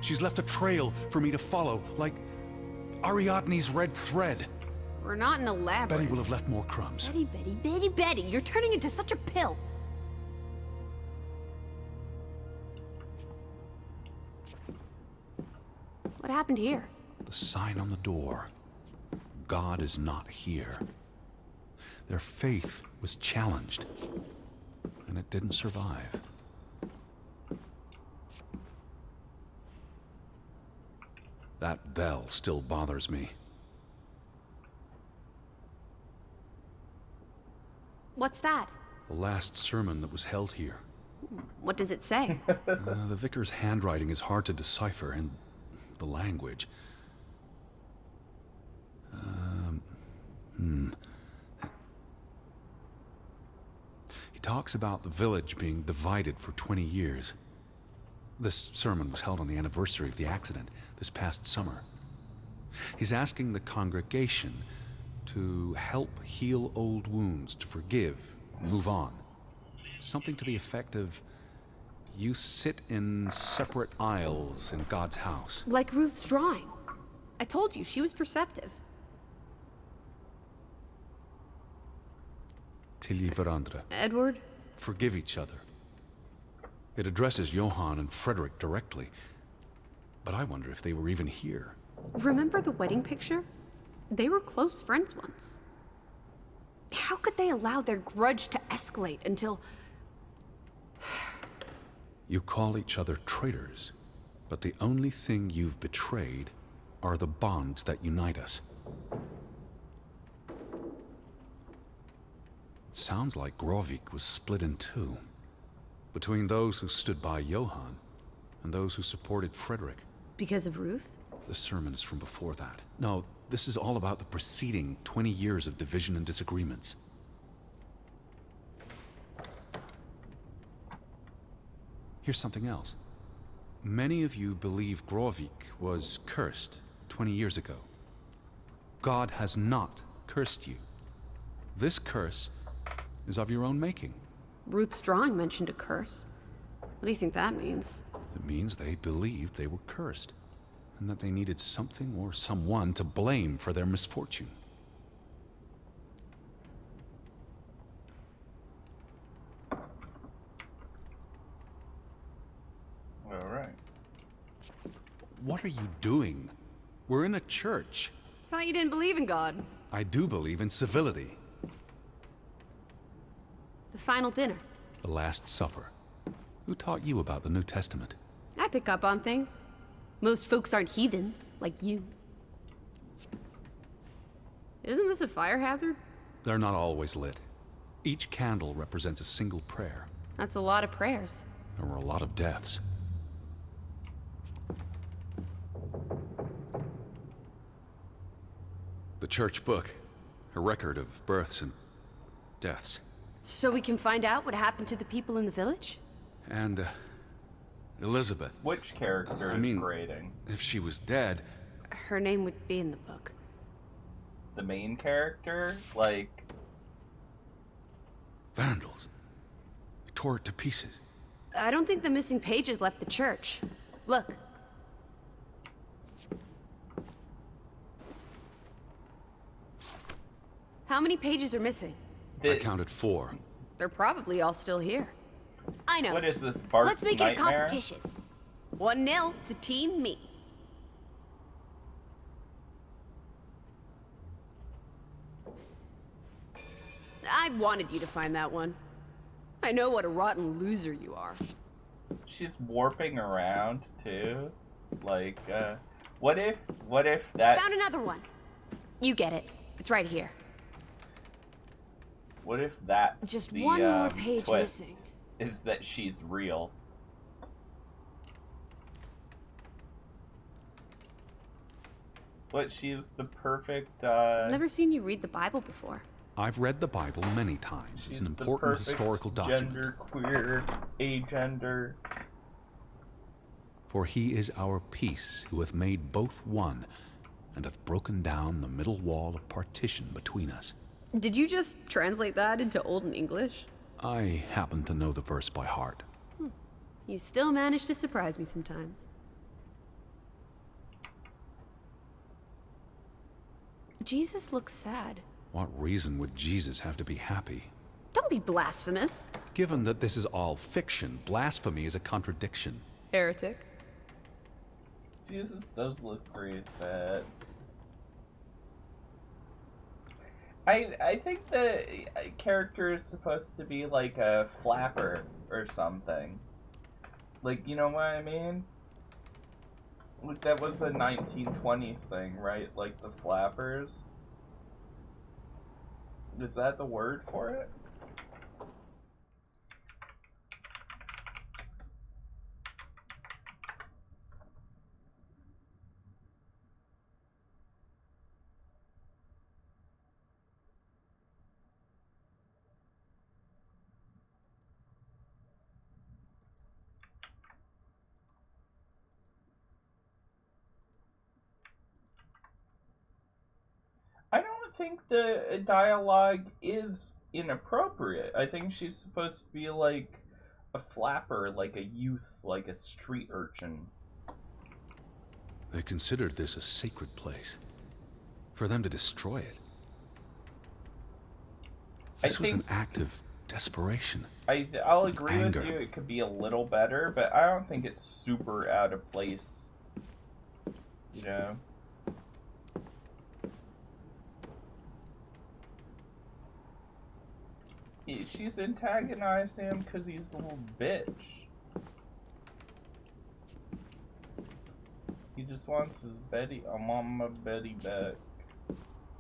She's left a trail for me to follow, like Ariadne's red thread. We're not in a labyrinth. Betty will have left more crumbs. Betty, you're turning into such a pill. What happened here? The sign on the door. God is not here. Their faith was challenged, and it didn't survive. That bell still bothers me. What's that? The last sermon that was held here. What does it say? The vicar's handwriting is hard to decipher, and the language. He talks about the village being divided for 20 years. This sermon was held on the anniversary of the accident this past summer. He's asking the congregation to help heal old wounds, to forgive, move on. Something to the effect of, you sit in separate aisles in God's house. Like Ruth's drawing. I told you, she was perceptive. Tilly Verandre. Edward? Forgive each other. It addresses Johann and Frederick directly. But I wonder if they were even here. Remember the wedding picture? They were close friends once. How could they allow their grudge to escalate until... You call each other traitors, but the only thing you've betrayed are the bonds that unite us. It sounds like Grovik was split in two, between those who stood by Johann and those who supported Frederick. Because of Ruth? The sermon is from before that. No, this is all about the preceding 20 years of division and disagreements. Here's something else. Many of you believe Grovik was cursed 20 years ago. God has not cursed you. This curse is of your own making. Ruth's drawing mentioned a curse. What do you think that means? It means they believed they were cursed, and that they needed something or someone to blame for their misfortune. All right. What are you doing? We're in a church. Thought you didn't believe in God. I do believe in civility. The final dinner. The Last Supper. Who taught you about the New Testament? I pick up on things. Most folks aren't heathens, like you. Isn't this a fire hazard? They're not always lit. Each candle represents a single prayer. That's a lot of prayers. There were a lot of deaths. The church book, a record of births and deaths. So we can find out what happened to the people in the village? And, Elizabeth. Which character is grading? If she was dead... Her name would be in the book. The main character? Like... Vandals. Tore it to pieces. I don't think the missing pages left the church. Look. How many pages are missing? I counted 4. They're probably all still here. I know. What is this, Bart's Let's make Nightmare? it a competition. 1-0 to Team Me. I wanted you to find that one. I know what a rotten loser you are. She's warping around, too. Like, what if that's... Found another one. You get it. It's right here. What if that's Just the, one more page twist, missing. is that she's real? What, she's the perfect, I've never seen you read the Bible before. I've read the Bible many times. It's she's an the important perfect historical document. genderqueer, agender. For he is our peace, who hath made both one, and hath broken down the middle wall of partition between us. Did you just translate that into Olden English? I happen to know the verse by heart. You still manage to surprise me sometimes. Jesus looks sad. What reason would Jesus have to be happy? Don't be blasphemous. Given that this is all fiction, blasphemy is a contradiction. Heretic. Jesus does look pretty sad. I think the character is supposed to be like a flapper or something. Like, you know what I mean? Like, that was a 1920s thing, right? Like the flappers. Is that the word for it? think the dialogue is inappropriate. I think she's supposed to be like a flapper, like a youth, like a street urchin. They considered this a sacred place. For them to destroy it. This was an act of desperation. I'll agree Anger. with you, it could be a little better, but I don't think it's super out of place. You know? She's antagonized him because he's a little bitch. He just wants his Betty. I want my Betty back.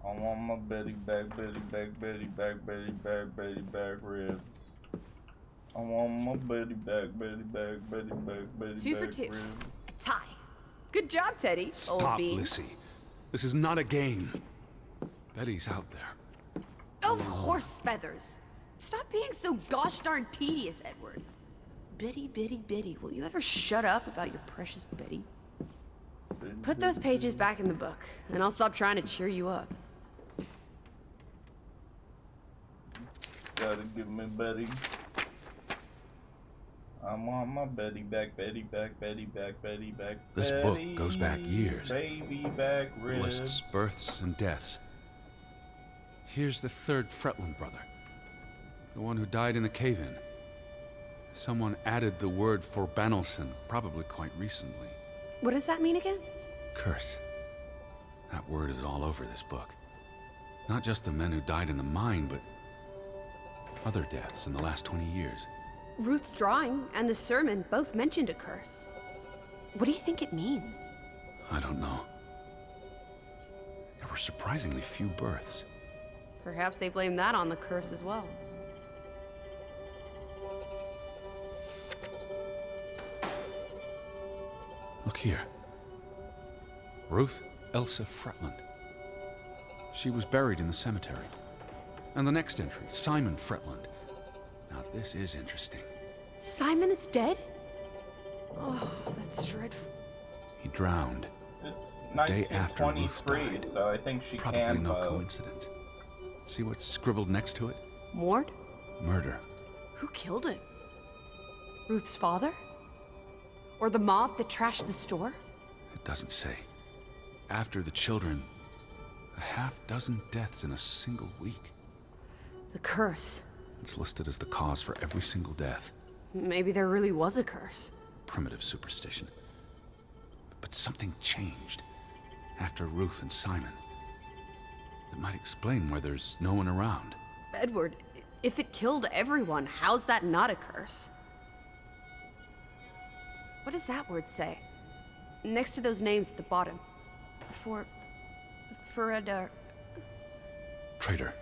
I want my Betty back, Betty back, Betty back, Betty back, Betty back ribs. I want my Betty back, Betty back, Betty back, Betty Two for back two. ribs. Tie. Good job, Teddy. Old Stop, bean. Lissy. This is not a game. Betty's out there. Of horse feathers. Stop being so gosh darn tedious, Edward. Bitty, bitty, bitty. Will you ever shut up about your precious Betty? Put those pages back in the book, and I'll stop trying to cheer you up. Gotta give me Betty. I want my Betty back, Betty back, Betty back, Betty back. This book goes back years. Baby back ribs. Lists births and deaths. Here's the third Fretland brother. The one who died in the cave-in. Someone added the word for Banelson, probably quite recently. What does that mean again? Curse. That word is all over this book. Not just the men who died in the mine, but other deaths in the last 20 years. Ruth's drawing and the sermon both mentioned a curse. What do you think it means? I don't know. There were surprisingly few births. Perhaps they blame that on the curse as well. Look here. Ruth Elsa Fretland. She was buried in the cemetery. And the next entry, Simon Fretland. Now this is interesting. Simon is dead? Oh, that's dreadful. He drowned. It's The day after Ruth 1923, died. so I think she Probably can no vote. coincidence. See what's scribbled next to it? Mord? Murder. Who killed him? Ruth's father? Or the mob that trashed the store? It doesn't say. After the children, a half-dozen deaths in a single week. The curse. It's listed as the cause for every single death. Maybe there really was a curse. Primitive superstition. But something changed after Ruth and Simon. It might explain why there's no one around. Edward, if it killed everyone, how's that not a curse? What does that word say? Next to those names at the bottom. For Traitor.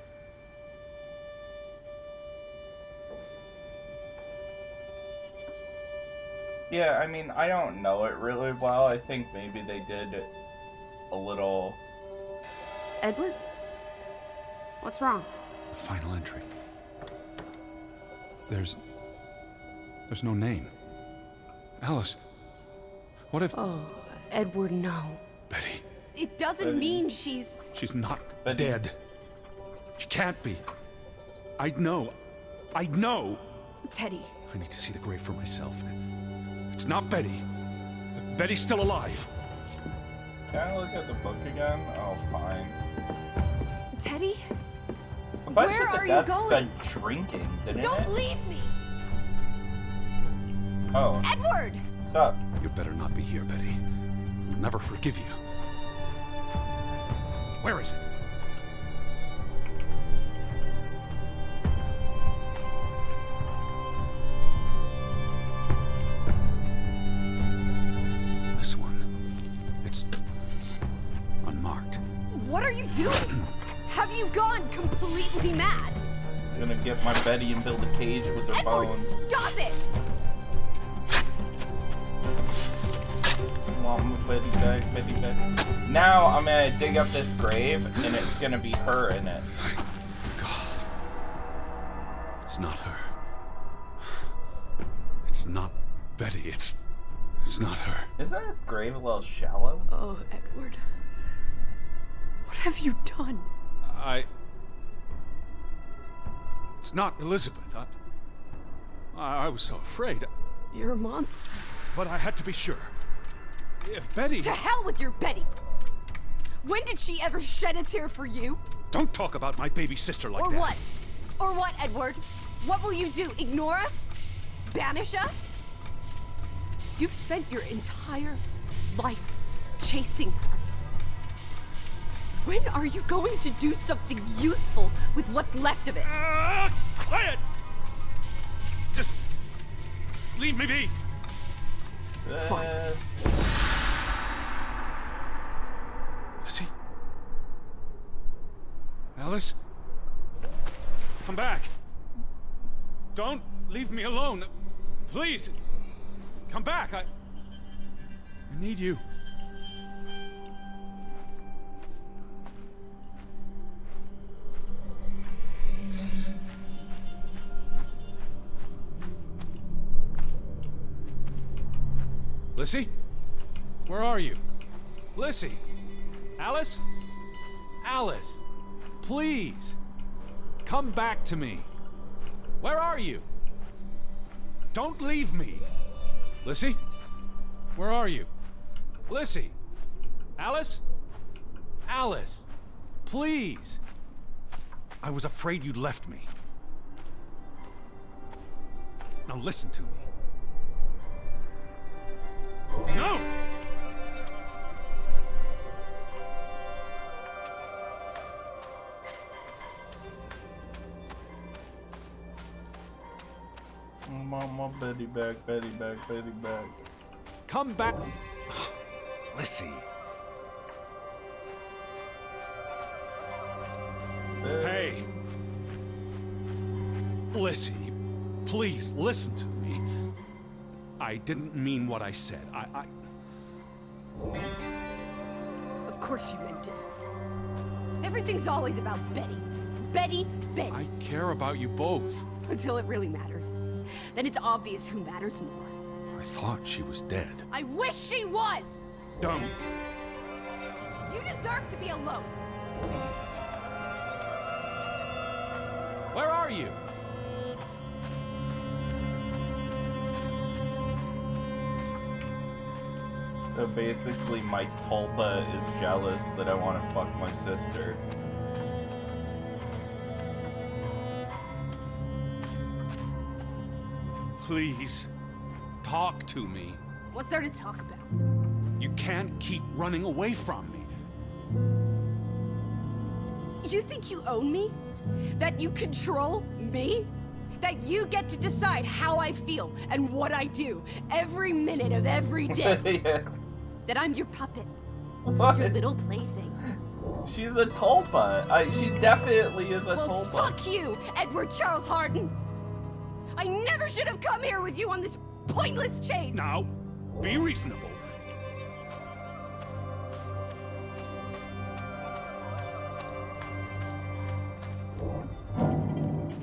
Yeah, I mean, I don't know it really well. I think maybe they did a little... Edward? What's wrong? The final entry. There's no name. Alice, what if... Oh, Edward, no. Betty. It doesn't mean she's... She's not Betty. dead. She can't be. I'd know. I'd know. Teddy. I need to see the grave for myself. It's not Betty. Betty's still alive. Can I look at the book again? Oh, fine. Teddy? A bunch Where of the are you deaths going? said drinking, didn't Don't it? leave me! Oh, Edward! what's up? You better not be here, Betty. I'll never forgive you. Where is it? This one. It's unmarked. What are you doing? Have you gone completely mad? Gonna get my Betty and build a cage with her Edward, bones. stop it! Want my Betty back, Betty back. Now I'm gonna dig up this grave, and it's gonna be her in it. Thank God. It's not her. It's not Betty. It's not her. Isn't this grave a little shallow? Oh, Edward. What have you done? It's not Elizabeth. I was so afraid. You're a monster. But I had to be sure. If Betty... To hell with your Betty! When did she ever shed a tear for you? Don't talk about my baby sister like that. Or what? Or what, Edward? What will you do? Ignore us? Banish us? You've spent your entire life chasing her. When are you going to do something useful with what's left of it? Quiet! Just leave me be. Fine. Lizzie? Alice? Come back. Don't leave me alone. Please. Come back. I need you. Lizzie? Where are you? Lizzie? Alice? Alice, please. Come back to me. Where are you? Don't leave me. Lizzie? Where are you? Lizzie? Alice? Alice, please. I was afraid you'd left me. Now listen to me. No! Mama, Betty back, Betty back, Betty back. Come back. Lizzie. Hey. Lizzie, please listen to me. I didn't mean what I said. Of course you meant it. Everything's always about Betty. Betty, Betty. I care about you both. Until it really matters. Then it's obvious who matters more. I thought she was dead. I wish she was! Don't. You deserve to be alone. Where are you? So basically, my tulpa is jealous that I want to fuck my sister. Please, talk to me. What's there to talk about? You can't keep running away from me. You think you own me? That you control me? That you get to decide how I feel and what I do every minute of every day? Yeah. That I'm your puppet. What? Your little plaything. She's a tulpa. She definitely is a Well, tulpa. fuck you, Edward Charles Harden. I never should have come here with you on this pointless chase. Now, be reasonable.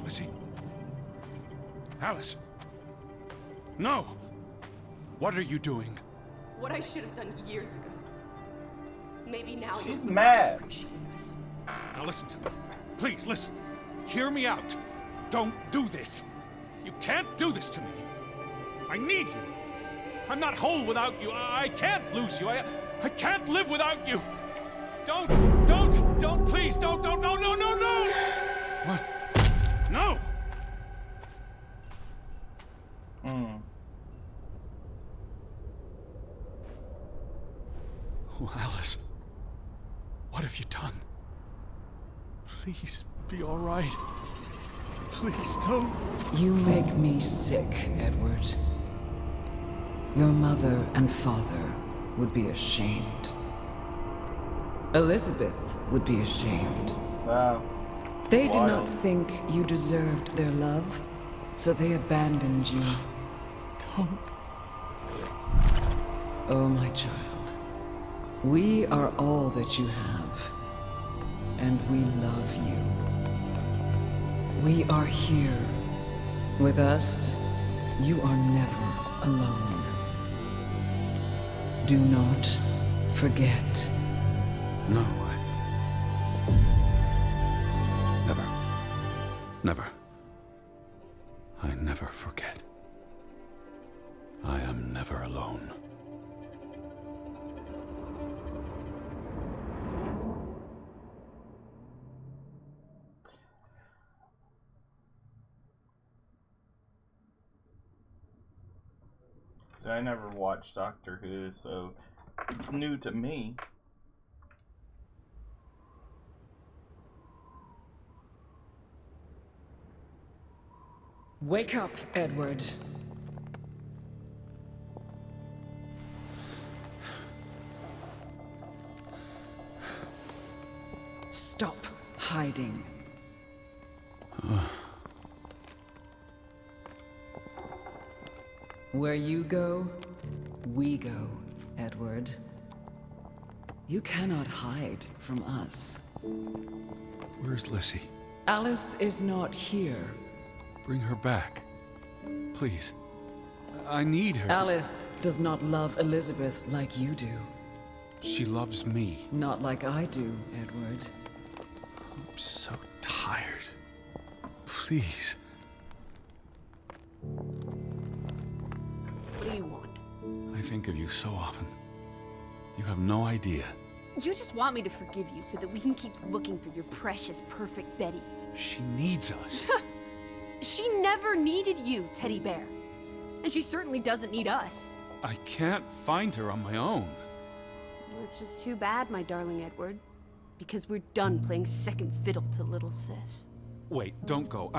Lizzie? Alice? No! What are you doing? What I should have done years ago. Maybe now She's you'll mad. appreciate this. Now listen to me. Please, listen. Hear me out. Don't do this. You can't do this to me. I need you. I'm not whole without you. I can't lose you. I can't live without you. Don't, please, don't, no. What? No! Oh, Alice. What have you done? Please, be all right. Please don't. You make me sick, Edward. Your mother and father would be ashamed. Elizabeth would be ashamed. Wow. They did Wild. not think you deserved their love, so they abandoned you. Don't. Oh, my child. We are all that you have, and we love you. We are here. With us, you are never alone. Do not forget. No, I never forget. I am never alone. So I never watched Doctor Who, so it's new to me. Wake up, Edward. Stop hiding. Where you go, we go, Edward. You cannot hide from us. Where's Lissy? Alice is not here. Bring her back. Please. I need her. Alice does not love Elizabeth like you do. She loves me. Not like I do, Edward. I'm so tired. Please. What do you want? I think of you so often. You have no idea. You just want me to forgive you so that we can keep looking for your precious, perfect Betty. She needs us. She never needed you, Teddy Bear. And she certainly doesn't need us. I can't find her on my own. Well, it's just too bad, my darling Edward. Because we're done playing second fiddle to little sis. Wait, don't go.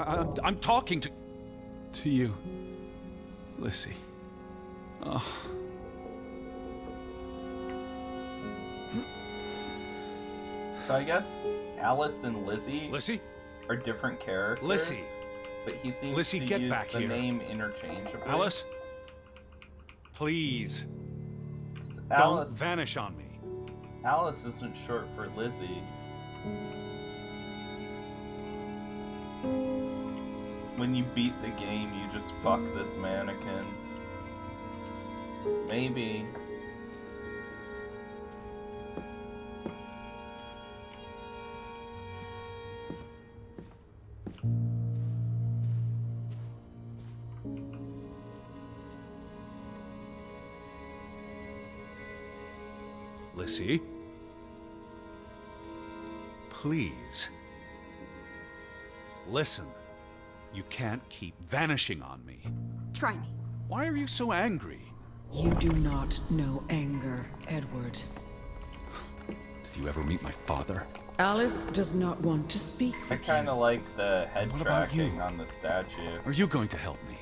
I'm talking to you, Lissy. Oh. So I guess Alice and Lizzie Lissy? are different characters. Lissy. But he seems Lissy, to get use back the here. name interchangeably. Alice? Please. Alice, Don't vanish on me. Alice isn't short for Lizzie. When you beat the game, you just fuck this mannequin. Maybe. Lissy? Please. Listen. You can't keep vanishing on me. Try me. Why are you so angry? You do not know anger, Edward. Did you ever meet my father? Alice does not want to speak I with kind of you. like the head What about tracking you? on the statue. Are you going to help me?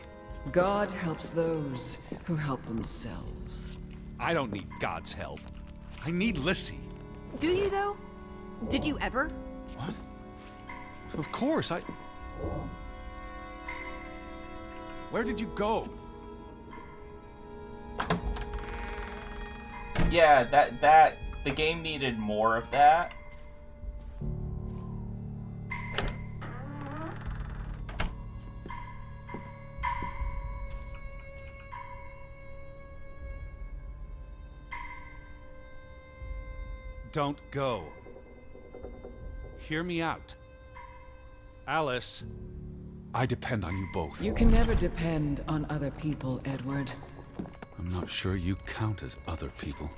God helps those who help themselves. I don't need God's help. I need Lissy. Do you, though? Did you ever? What? Of course, Where did you go? Yeah, the game needed more of that. Don't go. Hear me out. Alice, I depend on you both. You can never depend on other people, Edward. I'm not sure you count as other people.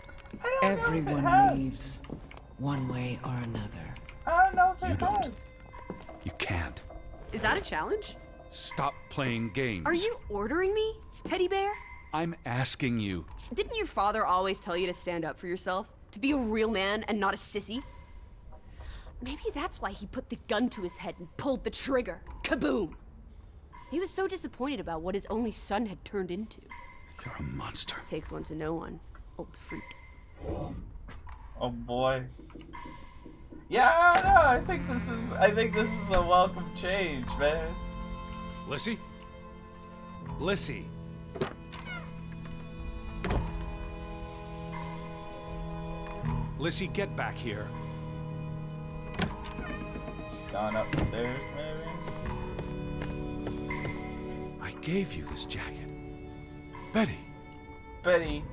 Everyone leaves, one way or another. I don't know if You it don't. has. You can't. Is that a challenge? Stop playing games. Are you ordering me, Teddy Bear? I'm asking you. Didn't your father always tell you to stand up for yourself? To be a real man and not a sissy? Maybe that's why he put the gun to his head and pulled the trigger. Kaboom! He was so disappointed about what his only son had turned into. You're a monster. Takes one to know one. Old fruit. Oh boy. Yeah, I don't know. I think this is a welcome change, man. Lissy? Lissy. Lissy, get back here. She's gone upstairs, maybe? I gave you this jacket. Betty, Betty.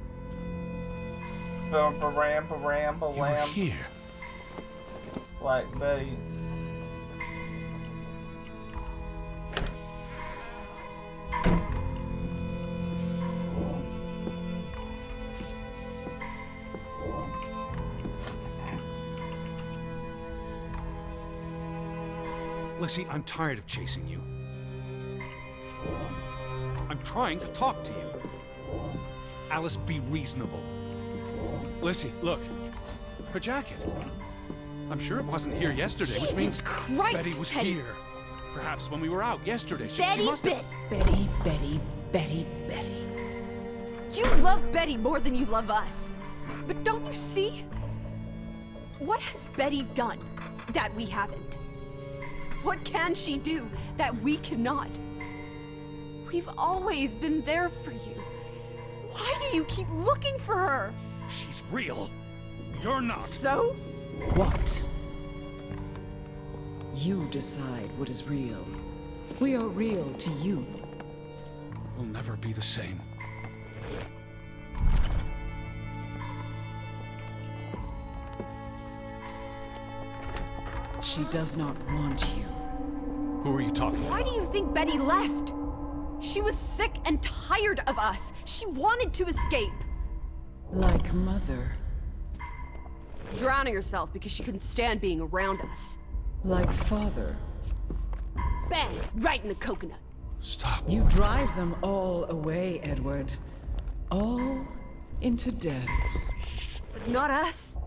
Ba-ram, ba-ram, you were ba-lam. here. Black Betty. Lizzie, I'm tired of chasing you. I'm trying to talk to you. Alice, be reasonable. Lizzie, look. Her jacket. I'm sure it wasn't here yesterday, which means Christ, Betty was Teddy. here. Perhaps when we were out yesterday. She Betty, must have... Betty. Betty. You love Betty more than you love us. But don't you see? What has Betty done that we haven't? What can she do that we cannot? We've always been there for you. Why do you keep looking for her? She's real. You're not. So? What? You decide what is real. We are real to you. We'll never be the same. She does not want you. Who are you talking about? Why do you think Betty left? She was sick and tired of us. She wanted to escape. Like Mother. Drowning herself because she couldn't stand being around us. Like Father. Bang! Right in the coconut. Stop. You drive them all away, Edward. All into death. But not us.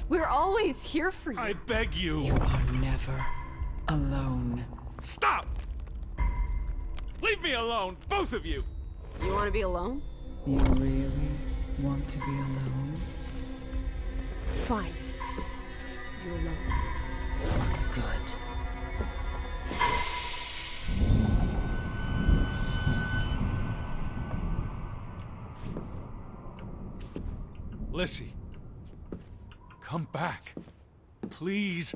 We're always here for you. I beg you. You are never alone. Stop! Leave me alone, both of you! You want to be alone? You really want to be alone? Fine. You're alone. Good. Lizzie. Come back. Please.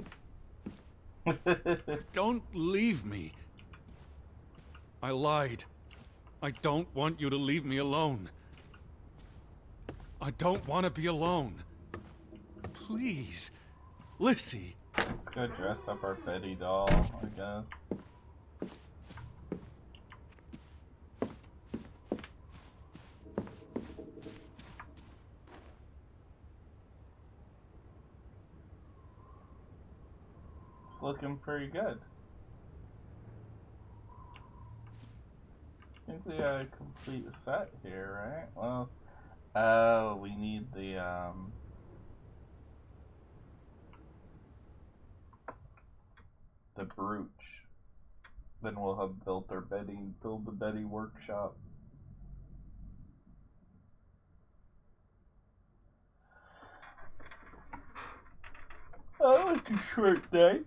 Don't leave me. I lied. I don't want you to leave me alone. I don't want to be alone. Please. Lizzie. Let's go dress up our Betty doll, I guess. It's looking pretty good. I think we got a complete set here, right? What else? Oh, we need the brooch. Then we'll have built our build the Betty workshop. Oh, it's a short day.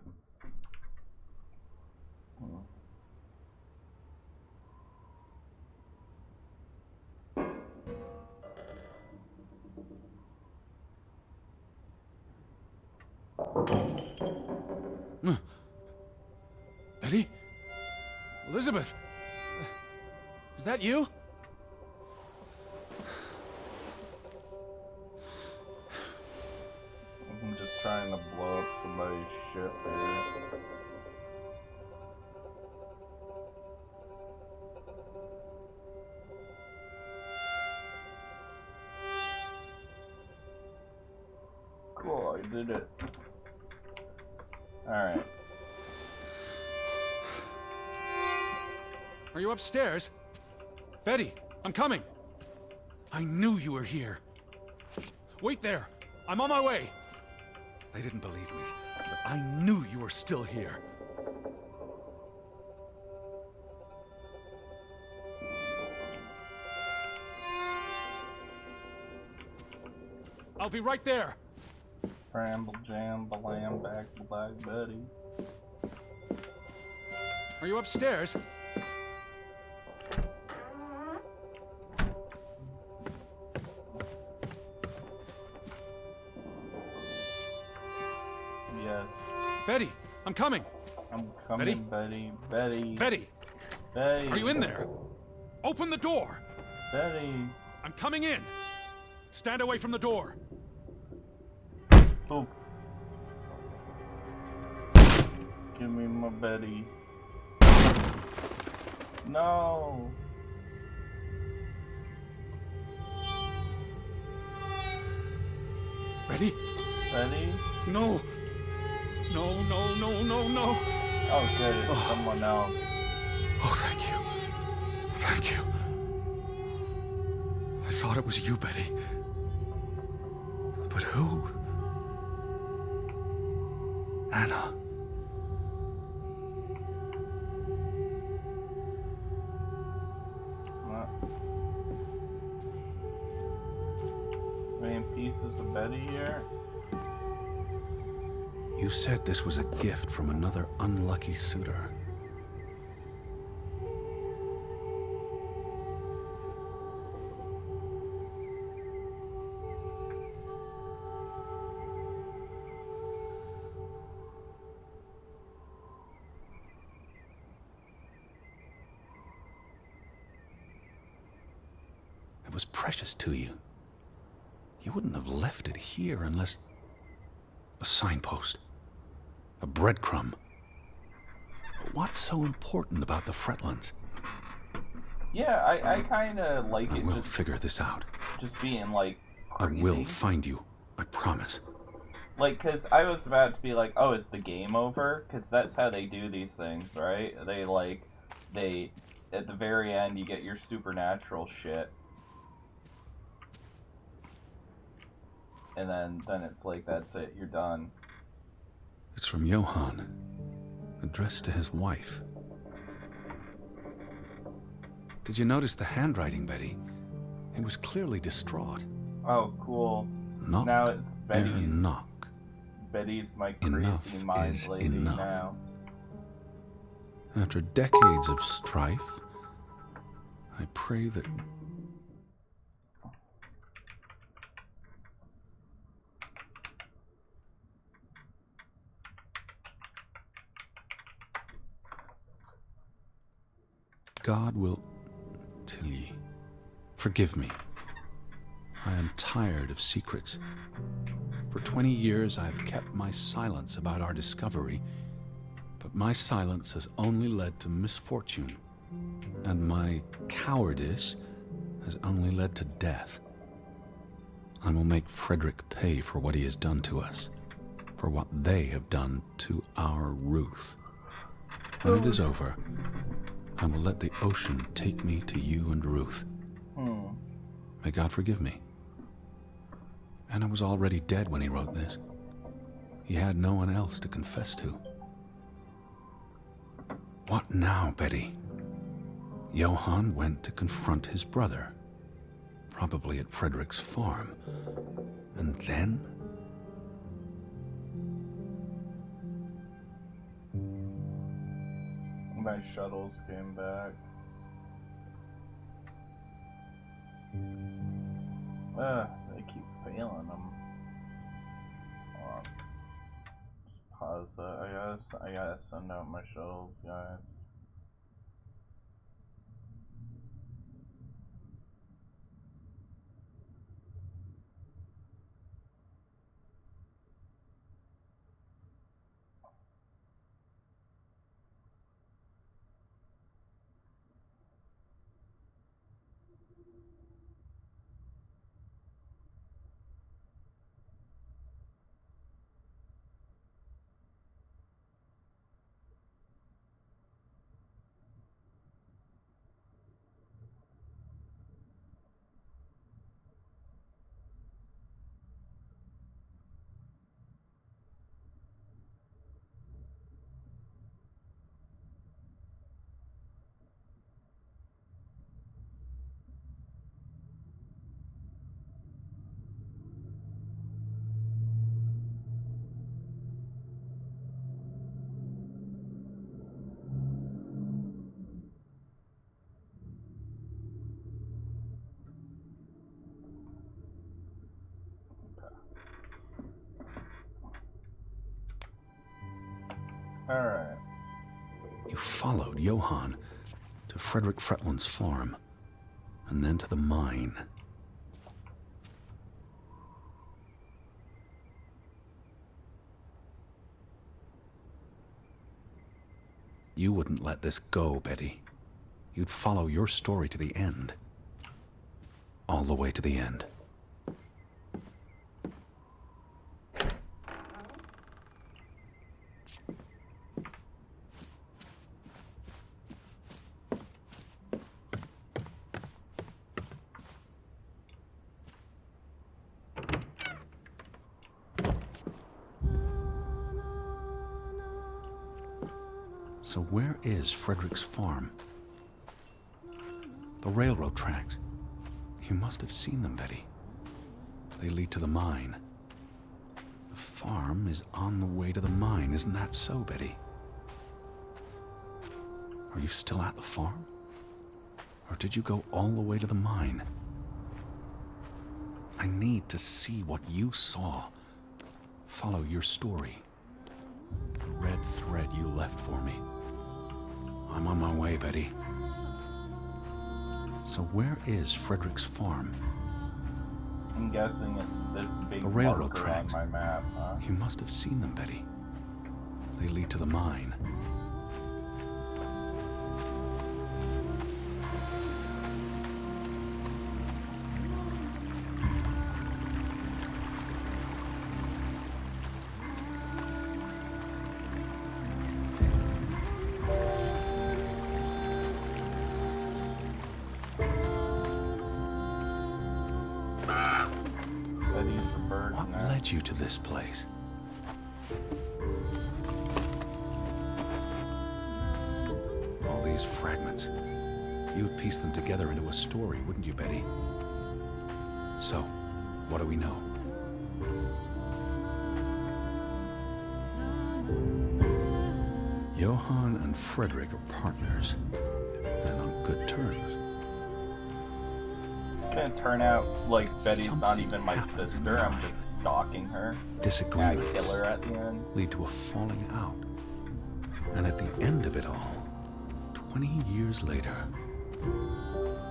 Betty? Elizabeth? Is that you? I'm just trying to blow up somebody's ship here. Cool, I did it. Alright. Are you upstairs? Betty, I'm coming. I knew you were here. Wait there. I'm on my way. They didn't believe me, but I knew you were still here. I'll be right there. Bramble jam, lamb back to Black Betty. Are you upstairs? Yes. Betty, I'm coming. I'm coming, Betty. Betty. Betty, Betty. are you in there? Open the door. Betty. I'm coming in. Stand away from the door. Oh. Give me my Betty. No. Betty? Betty? No. No, no, no, no, no. Oh, good. It's someone else. Oh, thank you. Thank you. I thought it was you, Betty. But who? Anna. Any pieces of Betty here? You said this was a gift from another unlucky suitor. It was precious to you. You wouldn't have left it here unless... a signpost. A breadcrumb. But what's so important about the Fretlands? Yeah, I kind of like I it. will Just figure this out. just being like I will find you. I promise. like, cause I was about to be like, oh, is the game over? Cause that's how they do these things, right? They at the very end you get your supernatural shit, and then it's like that's it, you're done. It's from Johann, addressed to his wife. Did you notice the handwriting, Betty? He was clearly distraught. Oh, cool. Knock, Now it's Betty. knock. Betty's my Enough crazy mind is lady enough. now. After decades of strife, I pray that... God will... Tilly, forgive me. I am tired of secrets. For 20 years I've kept my silence about our discovery, but my silence has only led to misfortune, and my cowardice has only led to death. I will make Frederick pay for what he has done to us, for what they have done to our Ruth. When it is over, I will let the ocean take me to you and Ruth. May God forgive me. Anna was already dead when he wrote this. He had no one else to confess to. What now, Betty? Johann went to confront his brother, probably at Frederick's farm. And then? My shuttles came back. They keep failing them. Hold on. Just pause that. I gotta send out my shuttles, guys. Alright. You followed Johann to Frederick Fretland's farm, and then to the mine. You wouldn't let this go, Betty. You'd follow your story to the end. All the way to the end. So where is Frederick's farm? The railroad tracks. You must have seen them, Betty. They lead to the mine. The farm is on the way to the mine, isn't that so, Betty? Are you still at the farm? Or did you go all the way to the mine? I need to see what you saw. Follow your story. The red thread you left for me. I'm on my way, Betty. So where is Frederick's farm? I'm guessing it's this big The railroad marker tracks. on my map, huh? You must have seen them, Betty. They lead to the mine. Betty's a bird What in there. led you to this place? All these fragments. You would piece them together into a story, wouldn't you, Betty? So, what do we know? Johann and Frederick are partners, and on good terms. It's gonna turn out like Betty's not Something even my happened sister. I'm just stalking her. I Disagreements kill her at the end. lead to a falling out. And at the end of it all, 20 years later,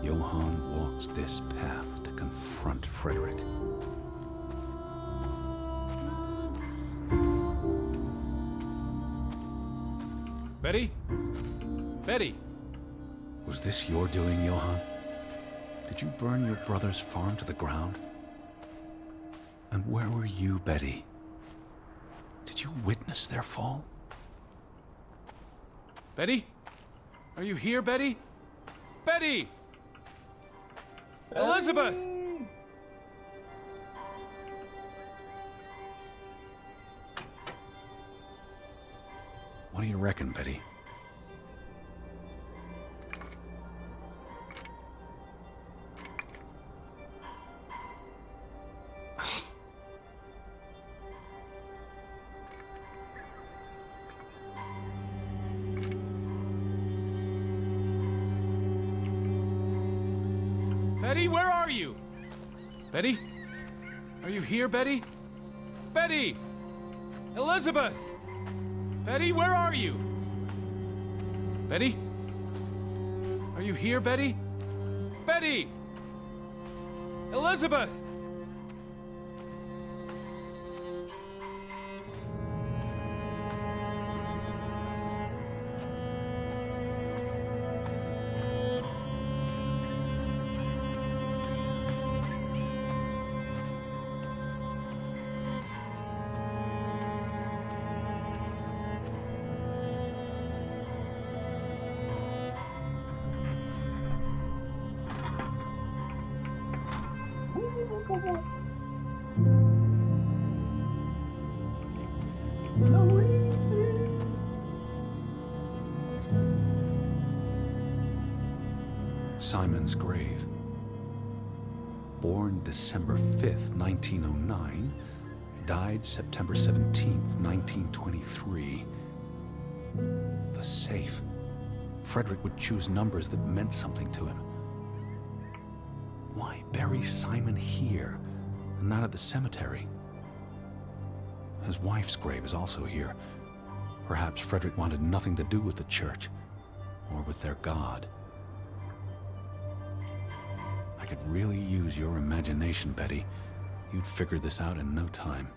Johann walks this path to confront Frederick. Betty? Betty! Was this your doing, Johann? Did you burn your brother's farm to the ground? And where were you, Betty? Did you witness their fall? Betty? Are you here, Betty? Betty! Elizabeth! What do you reckon, Betty? Betty, where are you? Betty? Are you here, Betty? Betty! Elizabeth! Betty, where are you? Betty? Are you here, Betty? Betty! Elizabeth! Simon's grave. Born December 5th, 1909, died September 17th, 1923. The safe. Frederick would choose numbers that meant something to him. Why bury Simon here and not at the cemetery? His wife's grave is also here. Perhaps Frederick wanted nothing to do with the church or with their God. I could really use your imagination, Betty. You'd figure this out in no time.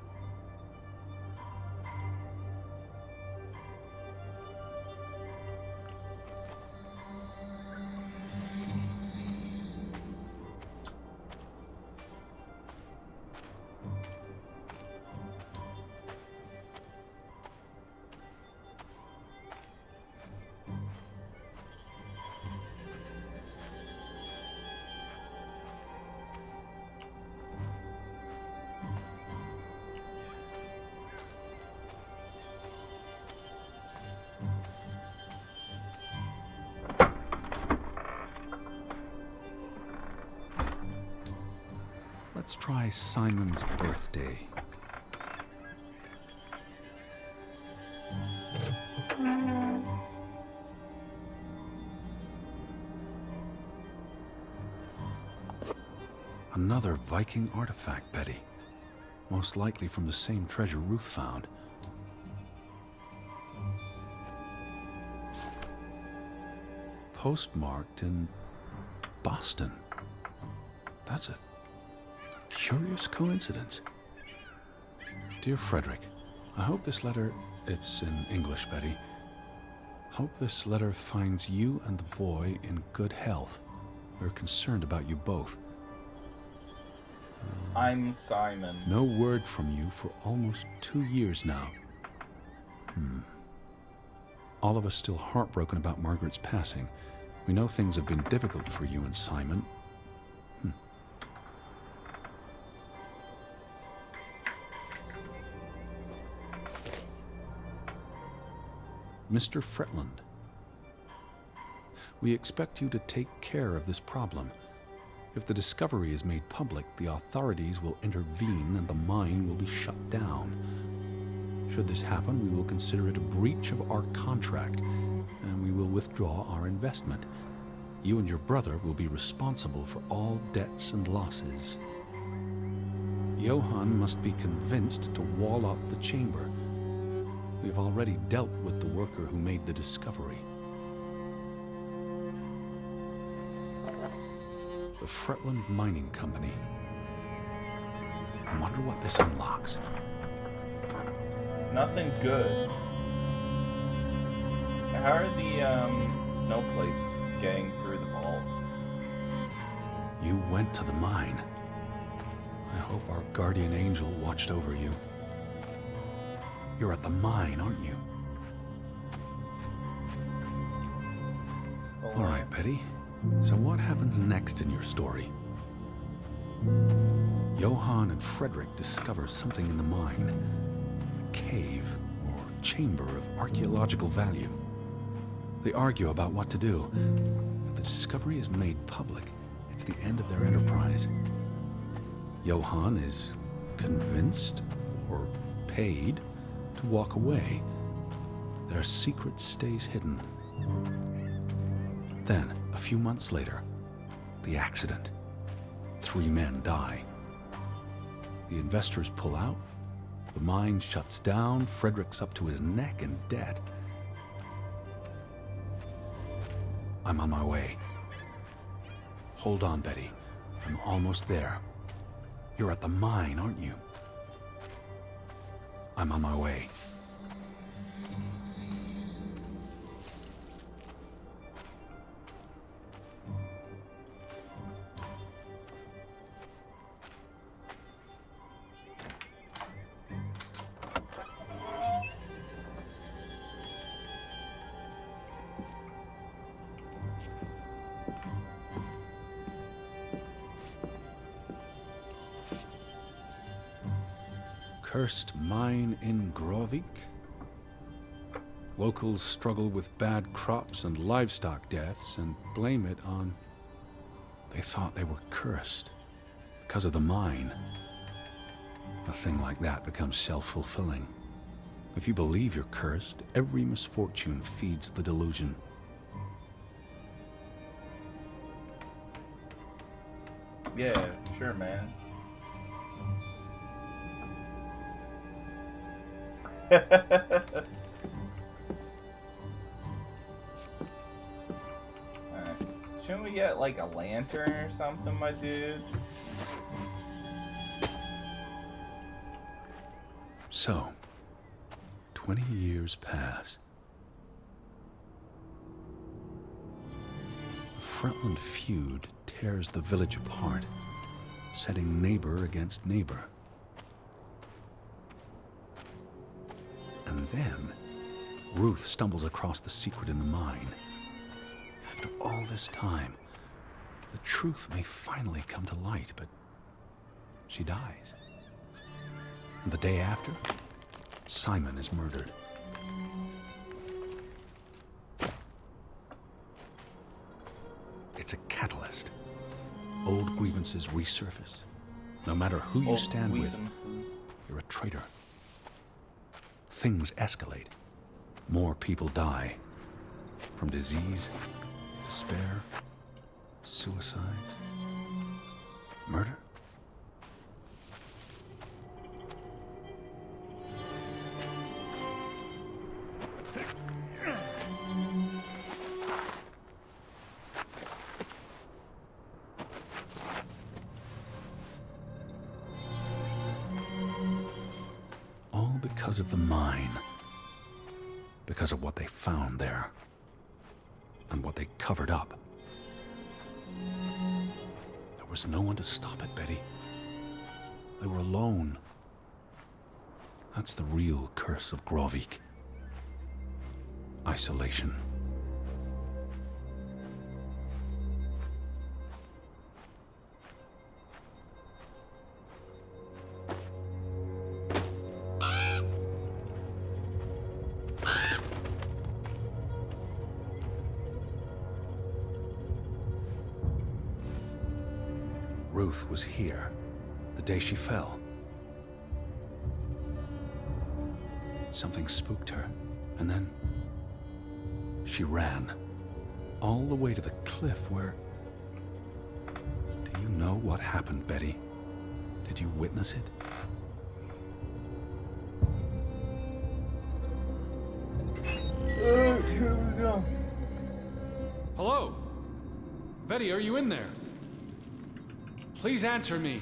try Simon's birthday. Another Viking artifact, Betty. Most likely from the same treasure Ruth found. Postmarked in Boston. That's a curious coincidence. Dear Frederick, I hope this letter, it's in English, Betty. Hope this letter finds you and the boy in good health. We're concerned about you both. I'm Simon. No word from you for almost 2 years now. All of us still heartbroken about Margaret's passing. We know things have been difficult for you and Simon. Mr. Fretland, we expect you to take care of this problem. If the discovery is made public, the authorities will intervene and the mine will be shut down. Should this happen, we will consider it a breach of our contract, and we will withdraw our investment. You and your brother will be responsible for all debts and losses. Johann must be convinced to wall up the chamber. We have already dealt with the worker who made the discovery. The Fretland Mining Company. I wonder what this unlocks. Nothing good. How are the snowflakes getting through the vault? You went to the mine. I hope our guardian angel watched over you. You're at the mine, aren't you? All right, Betty. So what happens next in your story? Johann and Frederick discover something in the mine. A cave or chamber of archaeological value. They argue about what to do. If the discovery is made public, it's the end of their enterprise. Johann is convinced or paid to walk away. Their secret stays hidden. Then, a few months later, the accident. 3 men die. The investors pull out. The mine shuts down. Frederick's up to his neck in debt. I'm on my way. Hold on, Betty. I'm almost there. You're at the mine, aren't you? I'm on my way. Cursed mine in Grovik. Locals struggle with bad crops and livestock deaths and blame it on... They thought they were cursed because of the mine. A thing like that becomes self-fulfilling. If you believe you're cursed, every misfortune feeds the delusion. Yeah, sure, man. Alright. Shouldn't we get like a lantern or something, my dude? So, 20 years pass. The Fretland feud tears the village apart, setting neighbor against neighbor. And then, Ruth stumbles across the secret in the mine. After all this time, the truth may finally come to light, but she dies. And the day after, Simon is murdered. It's a catalyst. Old grievances resurface. No matter who you Old stand with, acquaintances. you're a traitor. Things escalate. More people die. From disease, despair, suicides, murder. All because of the mine. Because of what they found there. And what they covered up. There was no one to stop it, Betty. They were alone. That's the real curse of Grovik. Isolation. Ruth was here the day she fell. Something spooked her, and then she ran all the way to the cliff where... Do you know what happened, Betty? Did you witness it? Here we go. Hello? Betty, are you in there? Please answer me.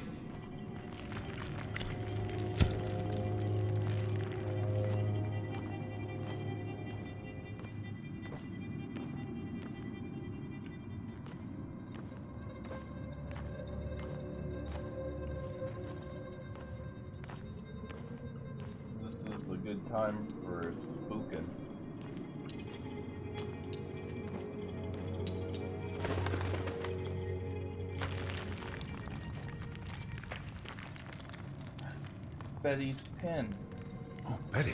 This is a good time for spooking. Betty's pin. Oh, Betty.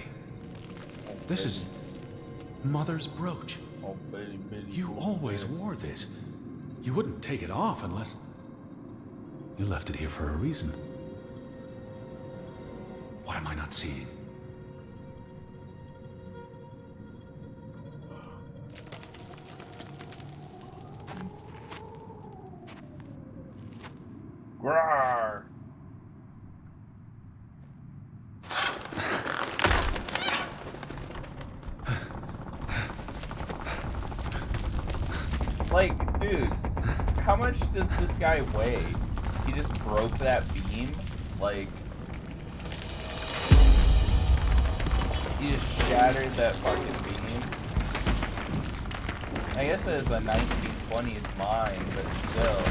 This is Mother's brooch. Oh, Betty, Betty. You always wore this. You wouldn't take it off unless... You left it here for a reason. What am I not seeing? Grar. Like, dude, how much does this guy weigh? He just broke that beam? Like, he just shattered that fucking beam? I guess it is a 1920s mine, but still.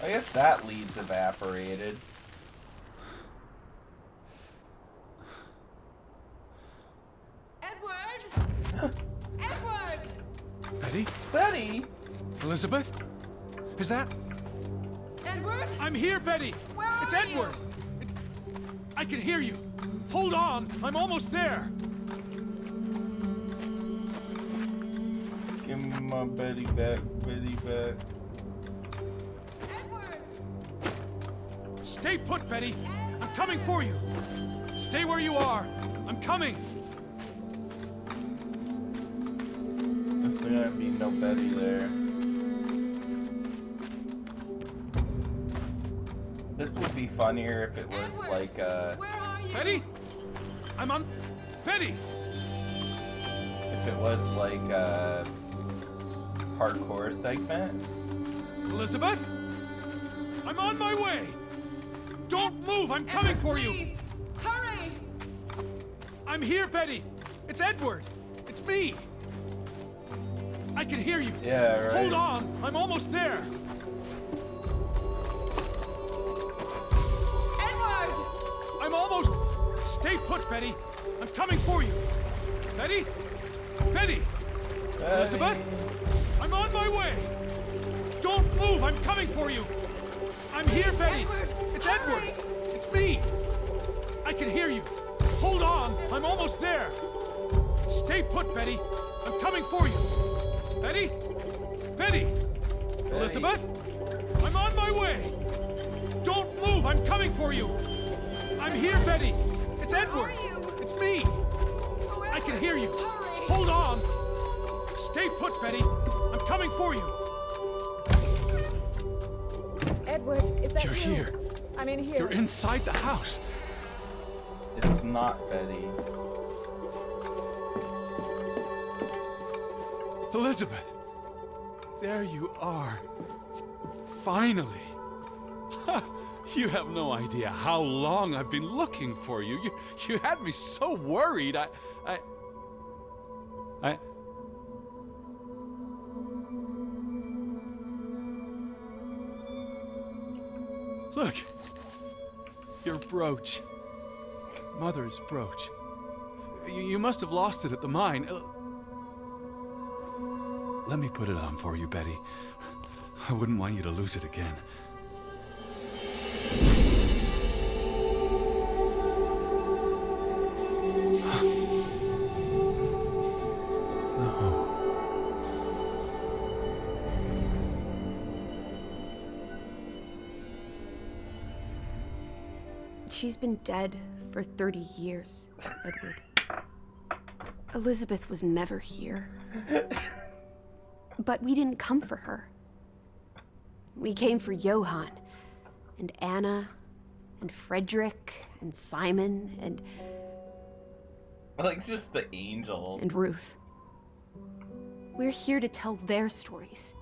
I guess that lead's evaporated. Edward! Edward! Betty? Betty? Elizabeth? Is that... Edward? I'm here, Betty! Where are It's you? Edward! I can hear you. Hold on, I'm almost there. Give me my Betty back, Betty back. Edward! Stay put, Betty. I'm coming for you. Stay where you are. I'm coming. There's gonna be no Betty there. This would be funnier if it was Edward, like Where are you? Betty? I'm on... Betty! if it was like a hardcore segment. Elizabeth? I'm on my way! Don't move! I'm coming for you! Please, hurry! I'm here, Betty! It's Edward! It's me! I can hear you! Yeah, right. Hold on! I'm almost there! Edward! I'm almost... Stay put, Betty! I'm coming for you! Betty? Betty! Elizabeth? I'm on my way! Don't move! I'm coming for you! I'm here, Betty! Edward, It's hurry! Edward! It's me! I can hear you! Hold on! I'm almost there! Stay put, Betty. I'm coming for you. Betty? Betty? Elizabeth? I'm on my way. Don't move. I'm coming for you. I'm here, Betty. It's Edward. It's me. I can hear you. Hold on. Stay put, Betty. I'm coming for you. Edward, is that You're you? here. I'm in here. You're inside the house. It's not Betty. Elizabeth, there you are. Finally. You have no idea how long I've been looking for you. You had me so worried. I... Look. Your brooch. Mother's brooch. You must have lost it at the mine. Let me put it on for you, Betty. I wouldn't want you to lose it again. No. She's been dead for 30 years, Edward. Elizabeth was never here. But we didn't come for her. We came for Johann, and Anna, and Frederick, and Simon, and Like, just the angel. and Ruth. We're here to tell their stories.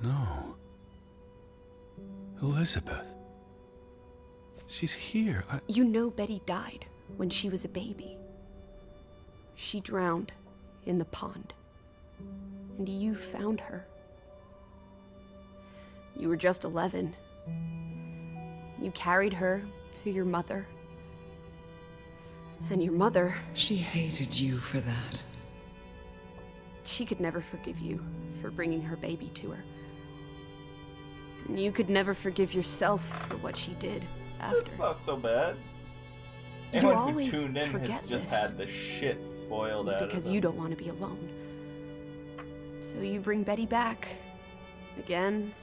No. Elizabeth. She's here. You know Betty died when she was a baby. She drowned in the pond. And you found her. You were just 11. You carried her to your mother. And your mother, She hated you for that. she could never forgive you for bringing her baby to her. And you could never forgive yourself for what she did That's after. not so bad. You Anyone who always tuned in forget has just this. had the shit spoiled out Because of you them. don't want to be alone. So you bring Betty back. Again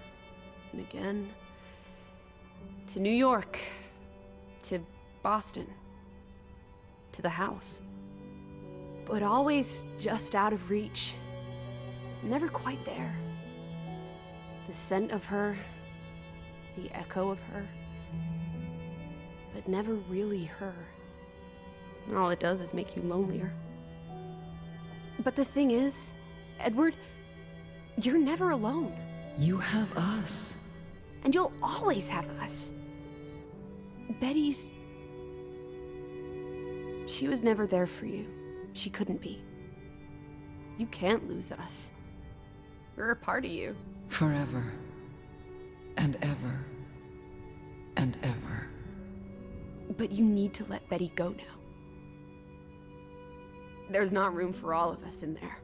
and again. To New York. To Boston. To the house. But always just out of reach. Never quite there. The scent of her. The echo of her. But never really her. All it does is make you lonelier. But the thing is, Edward, you're never alone. You have us. And you'll always have us. Betty's... She was never there for you. She couldn't be. You can't lose us. We're a part of you. Forever. And ever. And ever. But you need to let Betty go now. There's not room for all of us in there.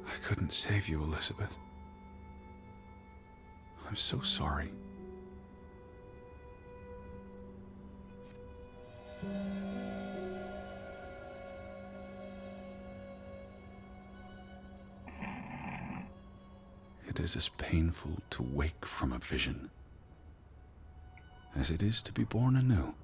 I couldn't save you, Elizabeth. I'm so sorry. It is as painful to wake from a vision as it is to be born anew.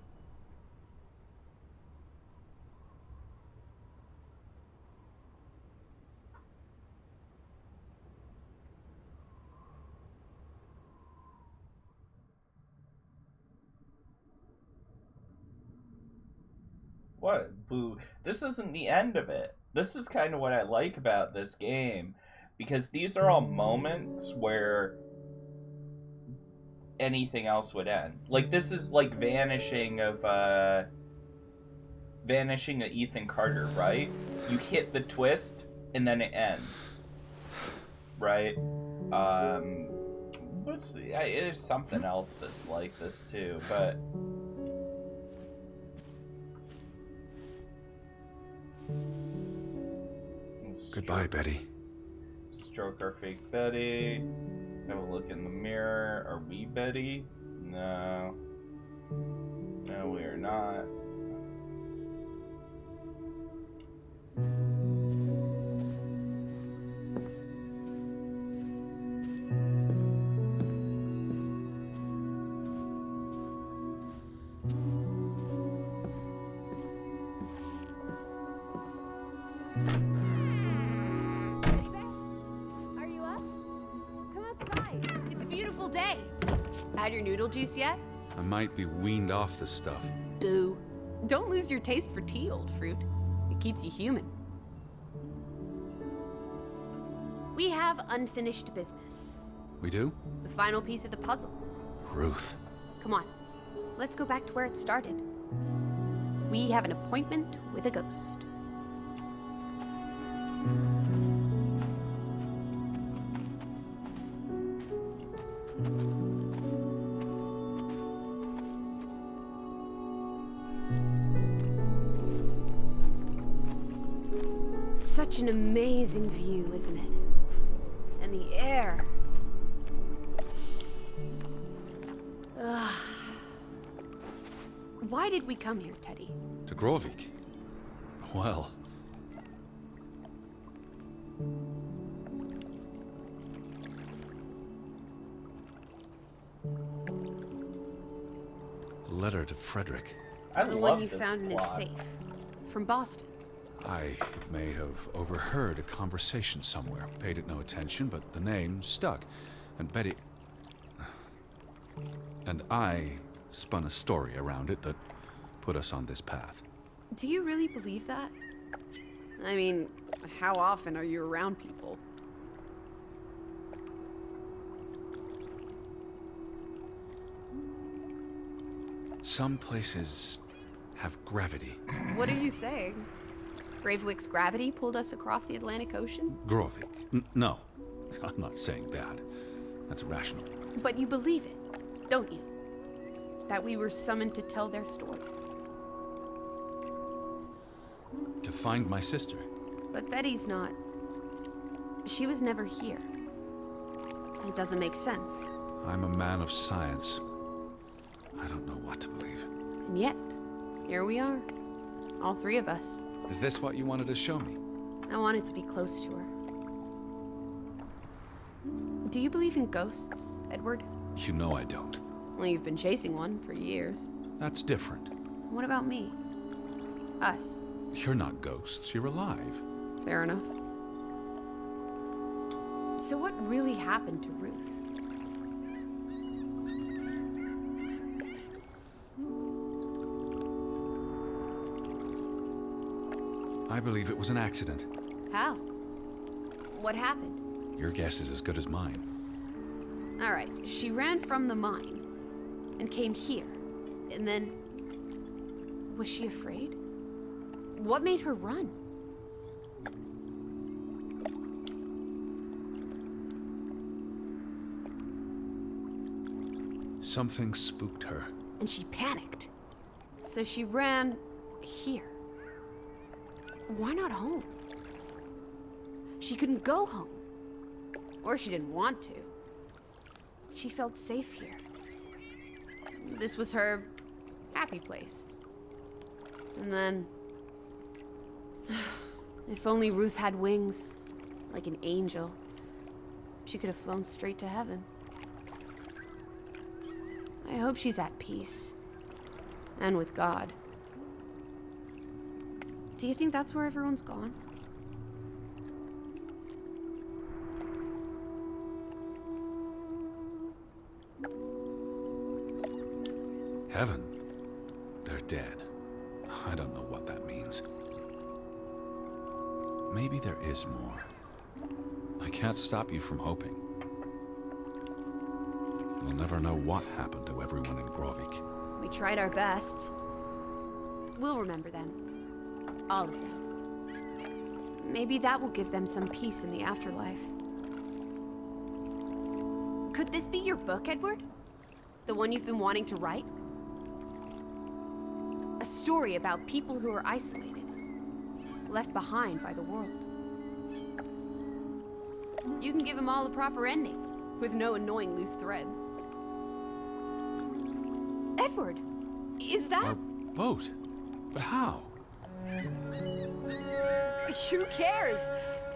What? Boo. This isn't the end of it. This is kind of what I like about this game. Because these are all moments where anything else would end. Like, this is like vanishing of Ethan Carter, right? You hit the twist, and then it ends. Right? There's something else that's like this, too, but... Goodbye, Betty. Stroke our fake Betty. Have a look in the mirror. Are we Betty? No. No, we are not. Teddy bear? Are you up? Come outside. It's a beautiful day. Had your noodle juice yet? I might be weaned off the stuff. Boo. Don't lose your taste for tea, old fruit. It keeps you human. We have unfinished business. We do? The final piece of the puzzle. Ruth. Come on. Let's go back to where it started. We have an appointment with a ghost. Such an amazing view, isn't it? And the air. Ugh. Why did we come here, Teddy? To Grovik. Well... The letter to Frederick. I The love one you this found in his plot. safe. From Boston. I may have overheard a conversation somewhere, paid it no attention, but the name stuck. And Betty... And I spun a story around it that put us on this path. Do you really believe that? I mean, how often are you around people? Some places have gravity. What are you saying? Gravewick's gravity pulled us across the Atlantic Ocean? Grovik. No, I'm not saying that. That's irrational. But you believe it, don't you? That we were summoned to tell their story. To find my sister. But Betty's not. She was never here. It doesn't make sense. I'm a man of science. I don't know what to believe. And yet, here we are. All three of us. Is this what you wanted to show me? I wanted to be close to her. Do you believe in ghosts, Edward? You know I don't. Well, you've been chasing one for years. That's different. What about me? Us. You're not ghosts, you're alive. Fair enough. So what really happened to Ruth? I believe it was an accident. How? What happened? Your guess is as good as mine. All right, she ran from the mine and came here. And then... Was she afraid? What made her run? Something spooked her. And she panicked. So she ran here. Why not home? She couldn't go home. Or she didn't want to. She felt safe here. This was her happy place. And then... If only Ruth had wings, like an angel, she could have flown straight to heaven. I hope she's at peace. And with God. Do you think that's where everyone's gone? Heaven? They're dead. I don't know what that means. Maybe there is more. I can't stop you from hoping. You'll never know what happened to everyone in Grovik. We tried our best. We'll remember them. All of them. Maybe that will give them some peace in the afterlife. Could this be your book, Edward? The one you've been wanting to write? A story about people who are isolated, left behind by the world. You can give them all a proper ending, with no annoying loose threads. Edward, is that... Our boat? But how? Who cares?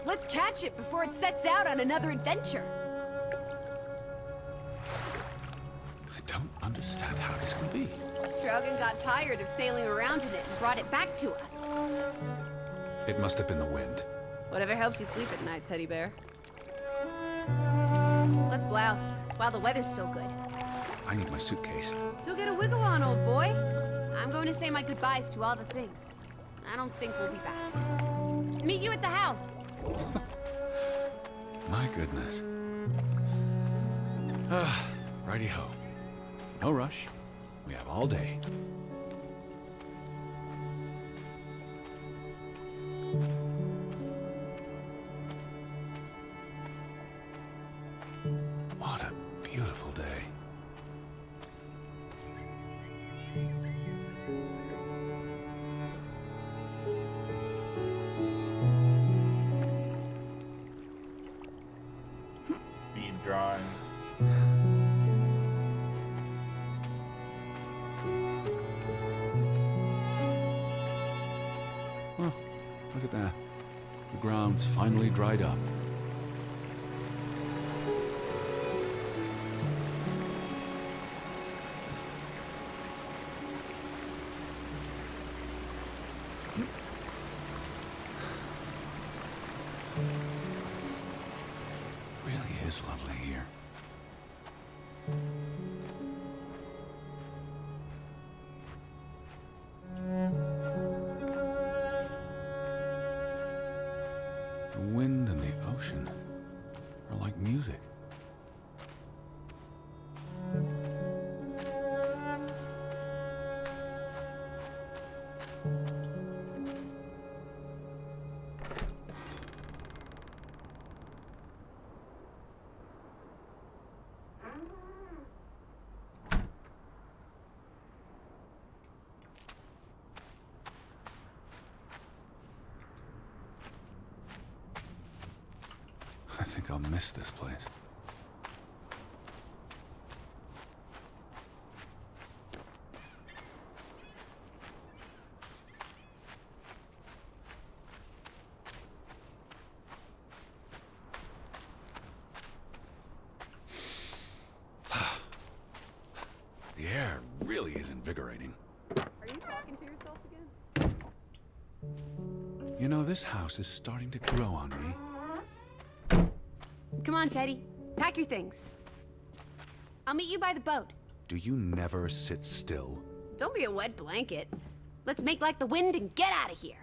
Let's catch it before it sets out on another adventure. I don't understand how this can be. Draugen got tired of sailing around in it and brought it back to us. It must have been the wind. Whatever helps you sleep at night, teddy bear. Let's blouse, while the weather's still good. I need my suitcase. So get a wiggle on, old boy. I'm going to say my goodbyes to all the things. I don't think we'll be back. Meet you at the house. My goodness. Righty-ho. No rush. We have all day. What a beautiful day. Speed drawing. Well, look at that. The ground's finally dried up. Really is lovely here. The wind and the ocean are like music. I think I'll miss this place. The air really is invigorating. Are you talking to yourself again? You know, this house is starting to grow on me. Come on, Teddy. Pack your things. I'll meet you by the boat. Do you never sit still? Don't be a wet blanket. Let's make like the wind and get out of here.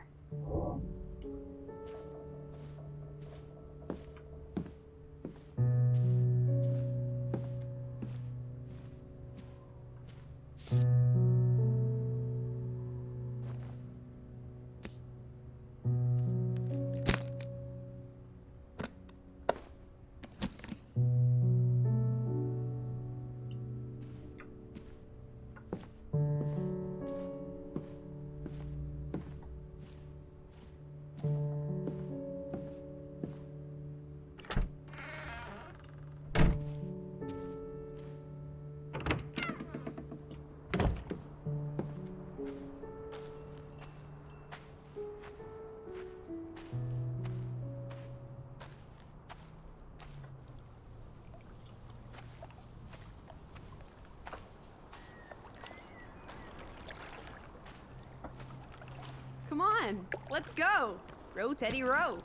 Come on, let's go. Row, Teddy, row.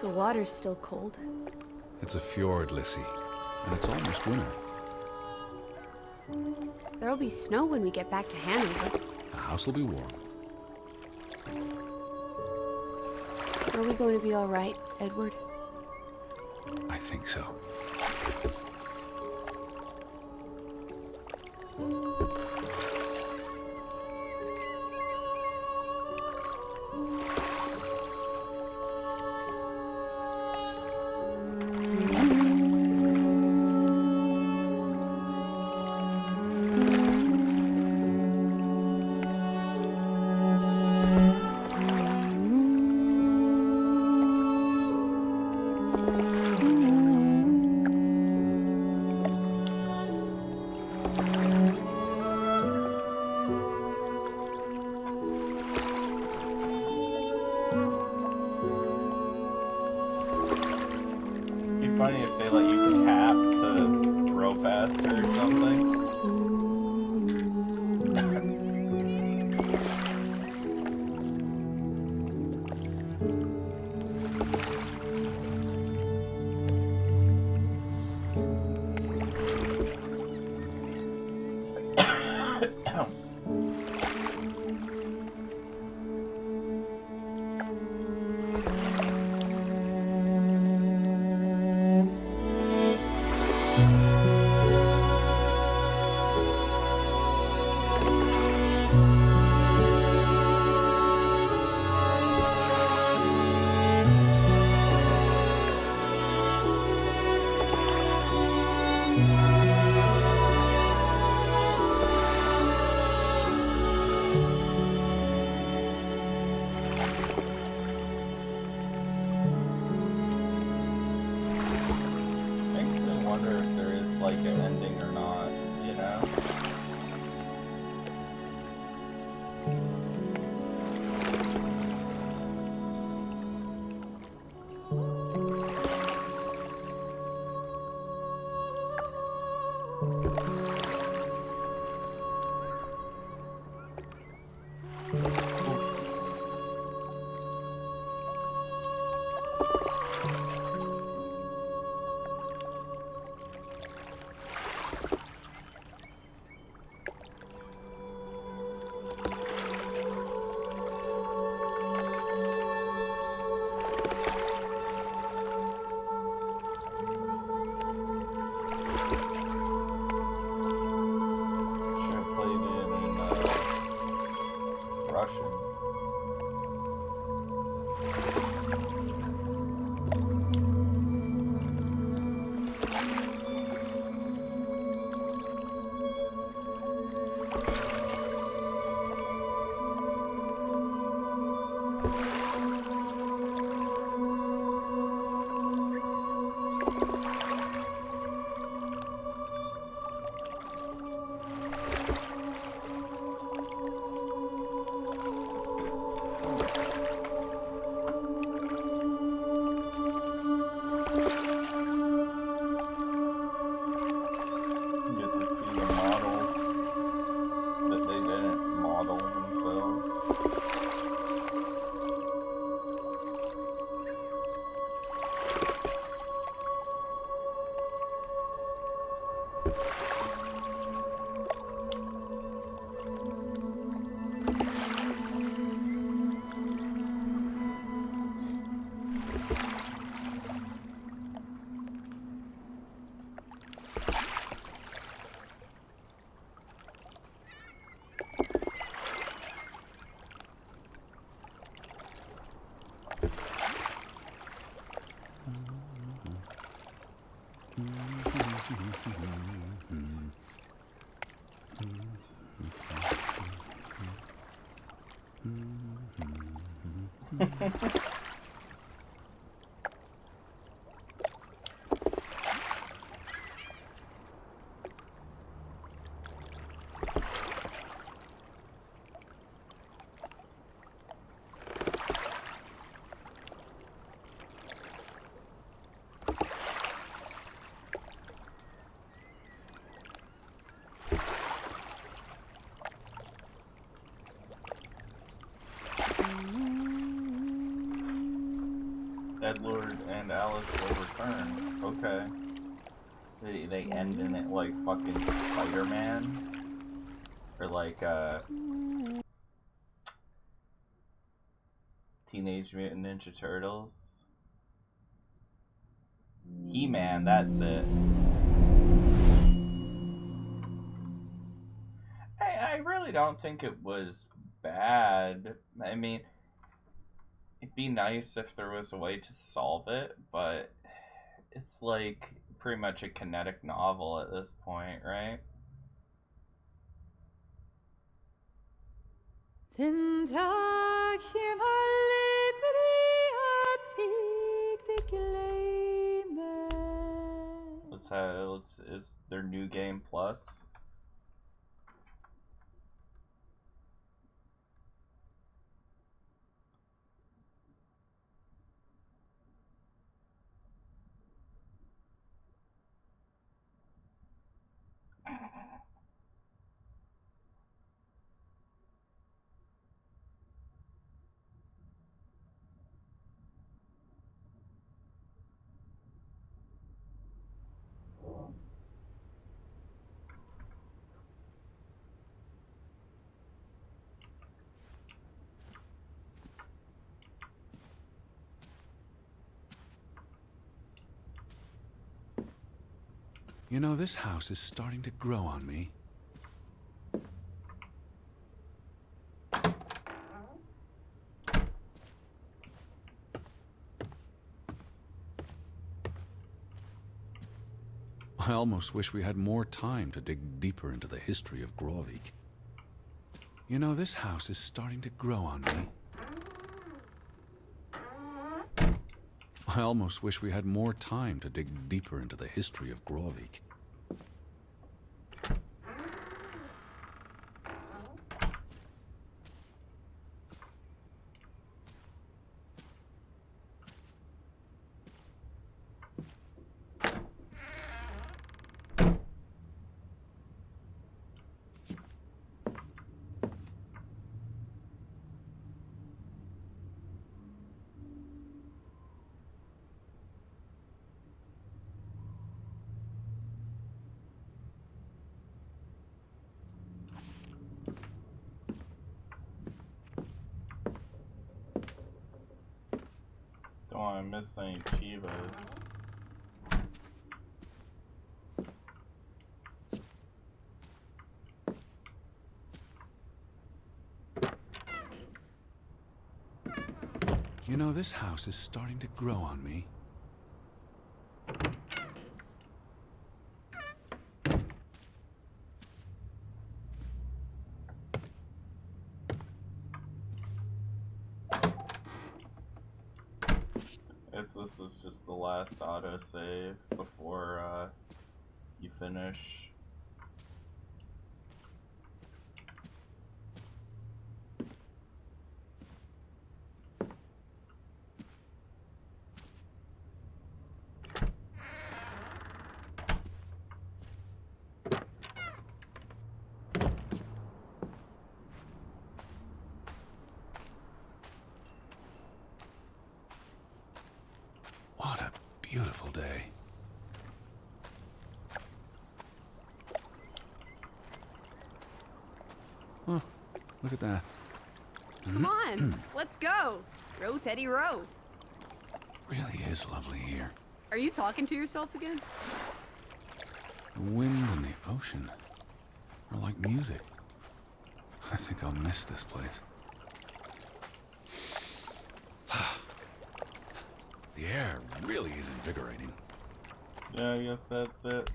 The water's still cold. It's a fjord, Lissy, and it's almost winter. There'll be snow when we get back to Hanover. The house will be warm. Are we going to be all right, Edward? I think so. faster or something. Makes me wonder if there is like an ending or not, you know? Should have played it in Russian. You get to see the models that they didn't model themselves. Edward and Alice will return. Okay. They end in it like fucking Spider-Man. Or like, Teenage Mutant Ninja Turtles. He-Man, that's it. I really don't think it was bad. I mean, it'd be nice if there was a way to solve it, but it's like pretty much a kinetic novel at this point, right? Is their new game plus? You know, this house is starting to grow on me. I almost wish we had more time to dig deeper into the history of Grovik. You know, this house is starting to grow on me. I almost wish we had more time to dig deeper into the history of Grovik. Don't want to miss any Chivas. You know, this house is starting to grow on me. Guess this is just the last autosave before you finish. What a beautiful day. Oh, look at that. Come on, let's go. Row, Teddy, row. Really is lovely here. Are you talking to yourself again? The wind and the ocean are like music. I think I'll miss this place. The air really is invigorating. Yeah, I guess that's it.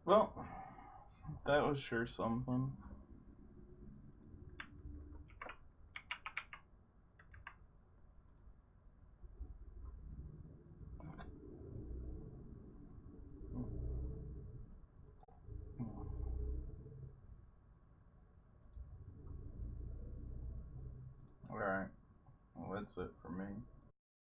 Well, that was sure something. Alright, well, that's it for me.